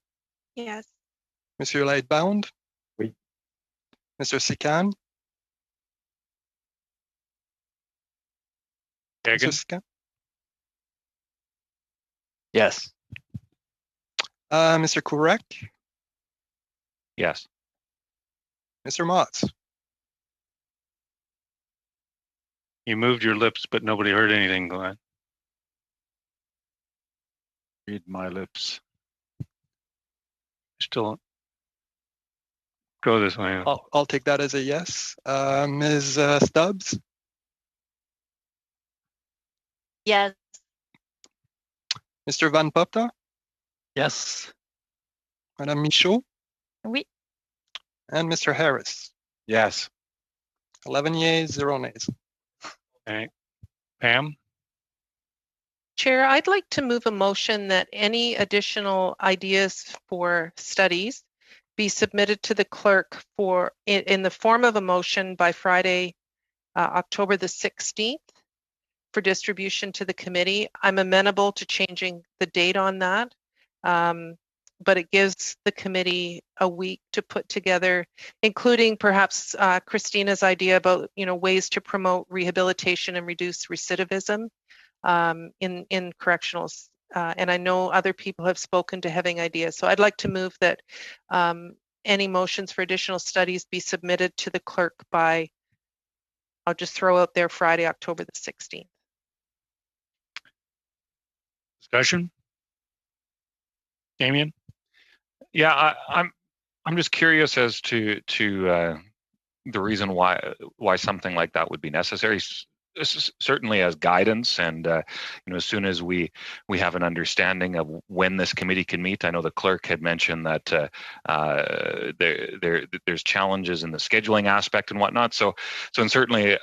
Yes. Monsieur Lightbound. Oui. Mr. Sican. Mr. Sican. Yes. Mr. Kurek. Yes. Mr. Motz. You moved your lips, but nobody heard anything, Glenn. Read my lips. Still go this way. I'll take that as a yes. Ms. Stubbs. Yes. Mr. Van Popta. Yes. Madame Michaud. Oui. And Mr. Harris. Yes. 11 yeas, 0 nays. Okay. Pam? Chair, I'd like to move a motion that any additional ideas for studies be submitted to the clerk in the form of a motion by Friday, October the 16th for distribution to the committee. I'm amenable to changing the date on that, but it gives the committee a week to put together, including perhaps Christina's idea about ways to promote rehabilitation and reduce recidivism in correctionals. And I know other people have spoken to having ideas. So I'd like to move that any motions for additional studies be submitted to the clerk by, I'll just throw out there, Friday, October the 16th. Discussion? Damien? Yeah, I'm just curious as to the reason why something like that would be necessary. Certainly as guidance, and as soon as we have an understanding of when this committee can meet. I know the clerk had mentioned that there's challenges in the scheduling aspect and whatnot. And certainly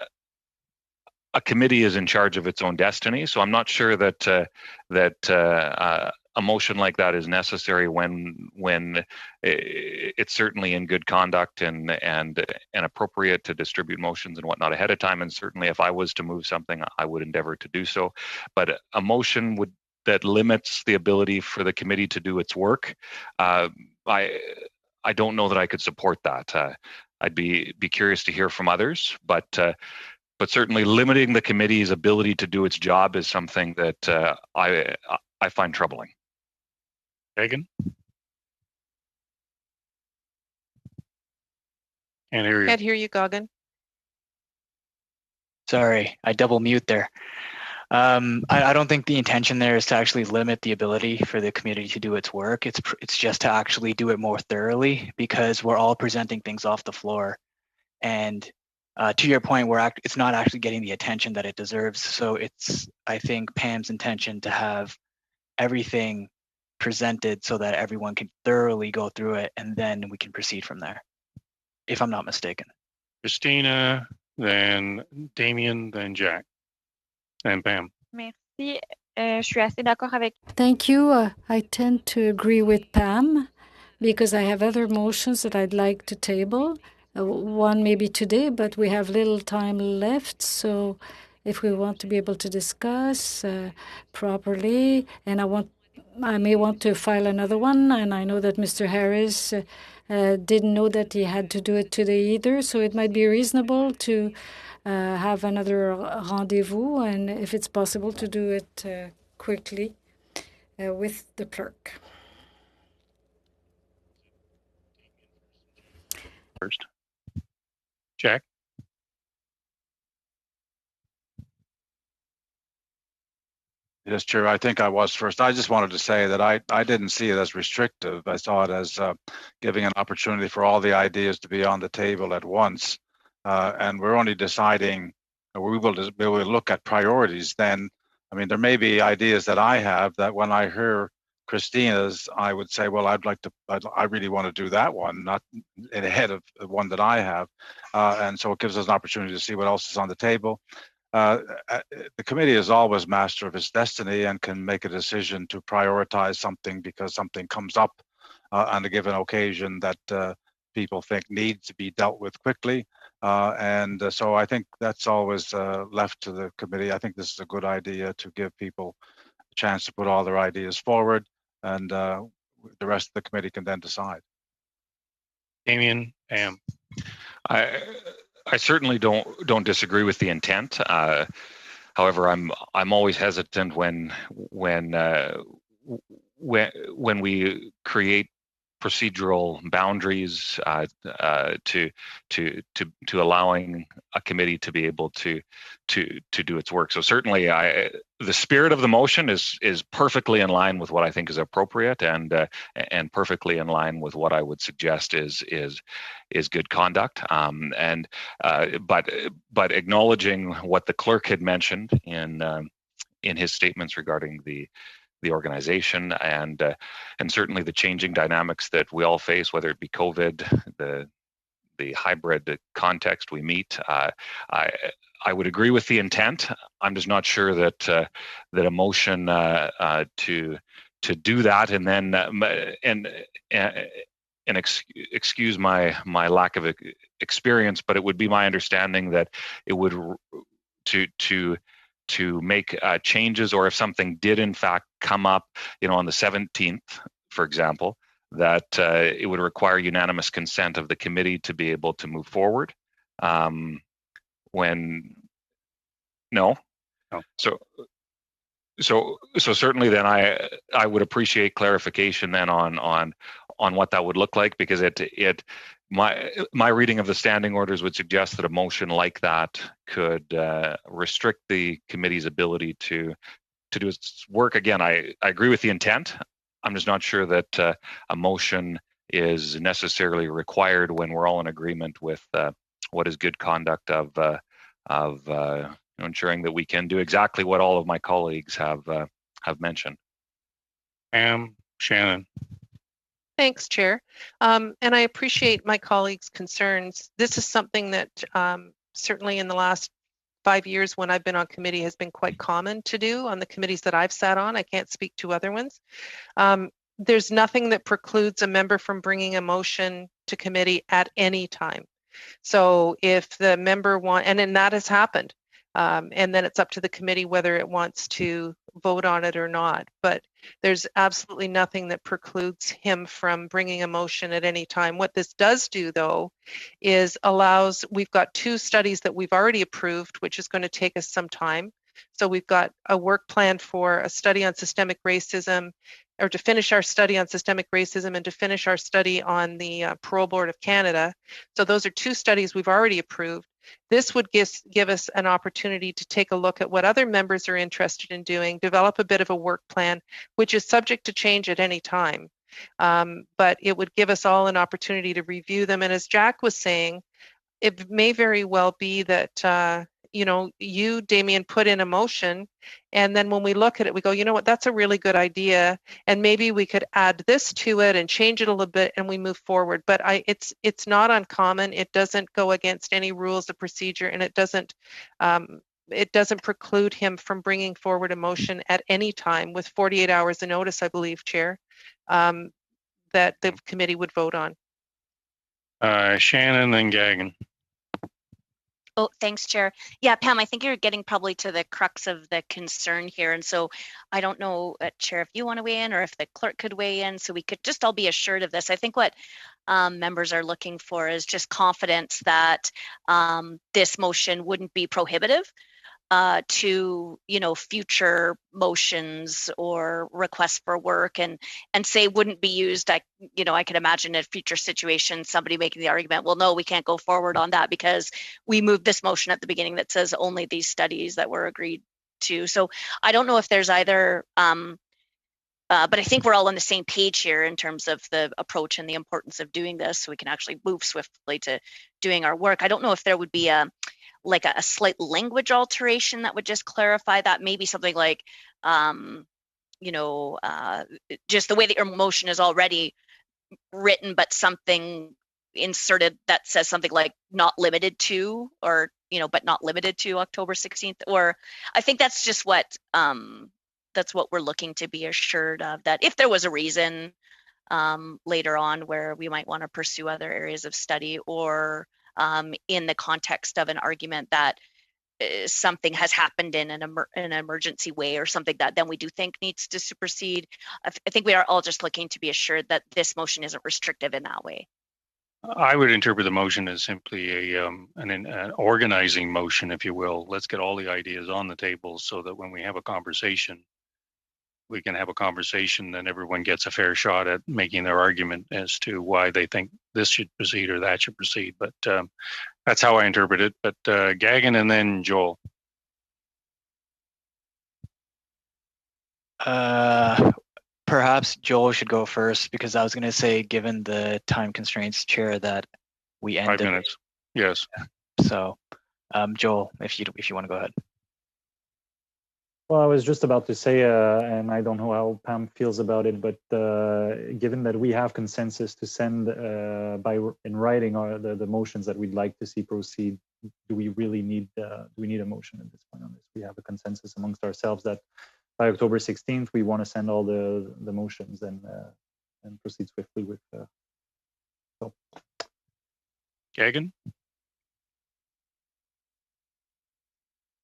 a committee is in charge of its own destiny. So I'm not sure that a motion like that is necessary when it's certainly in good conduct and appropriate to distribute motions and whatnot ahead of time. And certainly if I was to move something, I would endeavor to do so. But a motion that limits the ability for the committee to do its work, I don't know that I could support that. I'd be curious to hear from others, but certainly limiting the committee's ability to do its job is something that I find troubling. Megan? Can't hear you. Can't hear you, Goggin. Sorry, I double mute there. I don't think the intention there is to actually limit the ability for the committee to do its work. It's just to actually do it more thoroughly, because we're all presenting things off the floor. And to your point, it's not actually getting the attention that it deserves. So it's, I think, Pam's intention to have everything presented so that everyone can thoroughly go through it, and then we can proceed from there, if I'm not mistaken. Christina, then Damien, then Jack, and Pam. Merci. Je suis assez d'accord avec. Thank you. I tend to agree with Pam, because I have other motions that I'd like to table. One maybe today, but we have little time left. So if we want to be able to discuss properly, and I may want to file another one, and I know that Mr. Harris didn't know that he had to do it today either, so it might be reasonable to have another rendezvous, and if it's possible to do it quickly with the clerk. First. Jack? Yes, Chair, I think I was first. I just wanted to say that I didn't see it as restrictive. I saw it as giving an opportunity for all the ideas to be on the table at once. And we're only deciding, we will look at priorities then. I mean, there may be ideas that I have that when I hear Christina's, I would say, well, I really want to do that one, not ahead of the one that I have. And so it gives us an opportunity to see what else is on the table. The committee is always master of its destiny and can make a decision to prioritize something because something comes up on a given occasion that people think needs to be dealt with quickly. So I think that's always left to the committee. I think this is a good idea to give people a chance to put all their ideas forward, and the rest of the committee can then decide. Damien, Pam. I certainly don't disagree with the intent. However, I'm always hesitant when we create procedural boundaries to allowing a committee to be able to do its work. So certainly, the spirit of the motion is perfectly in line with what I think is appropriate, and perfectly in line with what I would suggest is good conduct. But acknowledging what the clerk had mentioned in his statements regarding the organization and certainly the changing dynamics that we all face, whether it be COVID, the hybrid context we meet. I would agree with the intent. I'm just not sure that a motion to do that and then excuse my lack of experience, but it would be my understanding that it would to make changes, or if something did in fact come up, on the 17th, for example, that it would require unanimous consent of the committee to be able to move forward. So certainly then I would appreciate clarification then on what that would look like, because my reading of the standing orders would suggest that a motion like that could restrict the committee's ability to do its work. Again, I agree with the intent. just not sure that a motion is necessarily required when we're all in agreement with what is good conduct of ensuring that we can do exactly what all of my colleagues have mentioned. Shannon. Thanks, Chair. And I appreciate my colleagues' concerns. This is something that certainly in the last 5 years when I've been on committee has been quite common to do on the committees that I've sat on. I can't speak to other ones. There's nothing that precludes a member from bringing a motion to committee at any time. So if the member and then that has happened, and then it's up to the committee whether it wants to vote on it or not. But there's absolutely nothing that precludes him from bringing a motion at any time. What this does do, though, is we've got 2 studies that we've already approved, which is going to take us some time. So we've got a work plan for a study on systemic racism, or to finish our study on systemic racism and to finish our study on the Parole Board of Canada. So those are 2 studies we've already approved. This would give us an opportunity to take a look at what other members are interested in doing, develop a bit of a work plan, which is subject to change at any time. But it would give us all an opportunity to review them. And as Jack was saying, it may very well be that you, Damien, put in a motion, and then when we look at it, we go, you know what, that's a really good idea, and maybe we could add this to it and change it a little bit, and we move forward. But it's not uncommon. It doesn't go against any rules of procedure, and it doesn't preclude him from bringing forward a motion at any time with 48 hours of notice, I believe, Chair, that the committee would vote on. Shannon and Gagan. Oh, thanks, Chair. Yeah, Pam, I think you're getting probably to the crux of the concern here. And so I don't know, Chair, if you want to weigh in or if the clerk could weigh in so we could just all be assured of this. I think what members are looking for is just confidence that this motion wouldn't be prohibitive to future motions or requests for work, and say wouldn't be used. I could imagine in future situations somebody making the argument, well, no, we can't go forward on that because we moved this motion at the beginning that says only these studies that were agreed to. So I don't know if there's either but I think we're all on the same page here in terms of the approach and the importance of doing this so we can actually move swiftly to doing our work. I don't know if there would be a slight language alteration that would just clarify that, maybe something like, just the way that your motion is already written, but something inserted that says something like not limited to, or, but not limited to October 16th. Or I think that's just what we're looking to be assured of, that if there was a reason later on where we might want to pursue other areas of study, or in the context of an argument that something has happened in an emergency way, or something that then we do think needs to supersede. I think we are all just looking to be assured that this motion isn't restrictive in that way. I would interpret the motion as simply an organizing motion, if you will. Let's get all the ideas on the table so that when we have a conversation, we can have a conversation and everyone gets a fair shot at making their argument as to why they think this should proceed or that should proceed. But that's how I interpret it. But Gagan and then Joel. Perhaps Joel should go first, because I was going to say, given the time constraints, Chair, that we end 5 minutes. Yes. So, Joel, if you want to go ahead. Well, I was just about to say, and I don't know how Pam feels about it, but given that we have consensus to send in writing the motions that we'd like to see proceed, do we really need a motion at this point on this? We have a consensus amongst ourselves that by October 16th we want to send all the motions and proceed swiftly with. So. Gagan.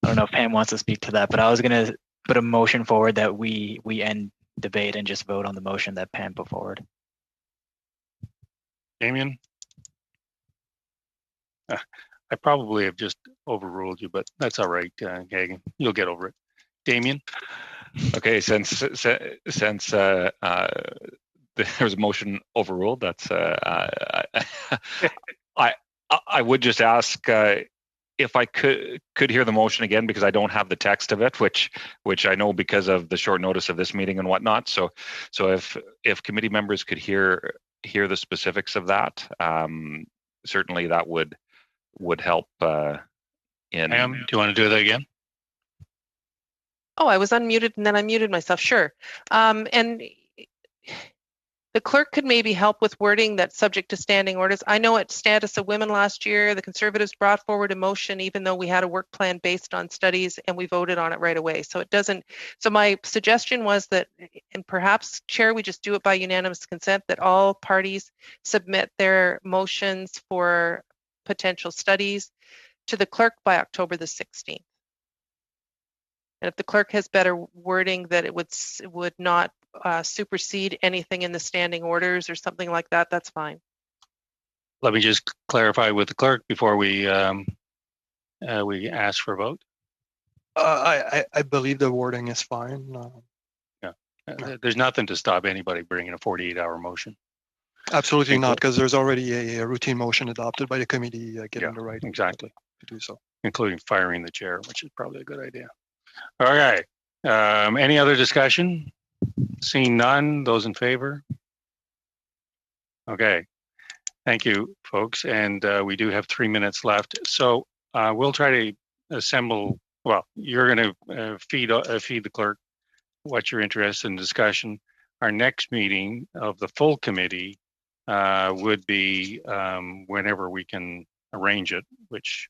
I don't know if Pam wants to speak to that, but I was going to put a motion forward that we end debate and just vote on the motion that Pam put forward. Damien? I probably have just overruled you, but that's all right, Gagan. You'll get over it. Damien? Okay, since there was a motion overruled, that's I would just ask if I could hear the motion again, because I don't have the text of it, which I know because of the short notice of this meeting and whatnot. So if committee members could hear the specifics of that, certainly that would help. Pam, do you want to do that again? Oh, I was unmuted and then I muted myself. Sure. And the clerk could maybe help with wording that's subject to standing orders. I know at Status of Women last year, the Conservatives brought forward a motion, even though we had a work plan based on studies, and we voted on it right away. So it doesn't. So my suggestion was that, and perhaps, Chair, we just do it by unanimous consent, that all parties submit their motions for potential studies to the clerk by October the 16th. And if the clerk has better wording that it would not supersede anything in the standing orders or something like that, that's fine. Let me just clarify with the clerk before we ask for a vote. I believe the wording is fine. There's nothing to stop anybody bringing a 48-hour motion. Absolutely not, because there's already a routine motion adopted by the committee given the right exactly to do so, including firing the chair, which is probably a good idea. All right. Any other discussion? Seeing none, those in favor? Okay. Thank you, folks. And we do have 3 minutes left. So we'll try to assemble. Well, you're going to feed the clerk what you're interested in discussion. Our next meeting of the full committee would be whenever we can arrange it, which,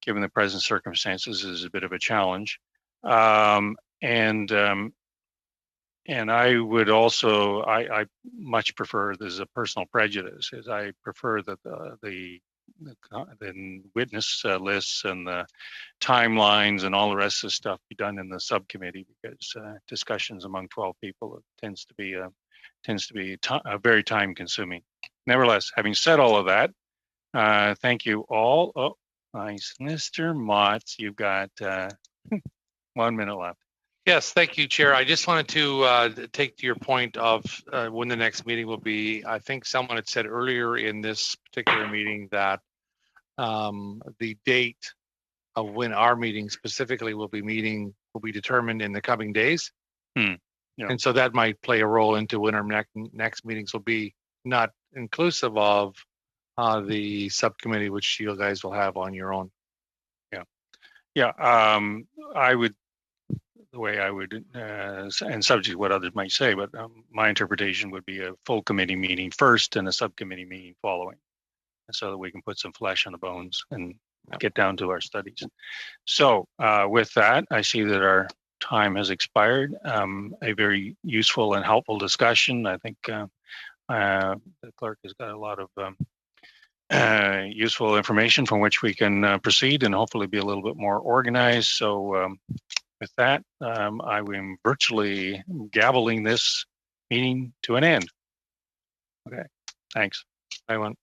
given the present circumstances, is a bit of a challenge. And I would also, I much prefer, this is a personal prejudice, is I prefer that the witness lists and the timelines and all the rest of the stuff be done in the subcommittee, because discussions among 12 people tends to be very time consuming. Nevertheless, having said all of that, thank you all. Oh, nice. Mr. Motts, you've got 1 minute left. Yes, thank you, Chair. I just wanted to take to your point of when the next meeting will be. I think someone had said earlier in this particular meeting that the date of when our meeting specifically will be determined in the coming days. Yeah. And so that might play a role into when our next meetings will be, not inclusive of the subcommittee, which you guys will have on your own. Yeah. The way I would, and subject to what others might say, but my interpretation would be a full committee meeting first and a subcommittee meeting following, and so that we can put some flesh on the bones and get down to our studies. So with that, I see that our time has expired. A very useful and helpful discussion. I think the clerk has got a lot of useful information from which we can proceed and hopefully be a little bit more organized. So with that, I am virtually gaveling this meeting to an end. Okay, thanks. Bye, everyone.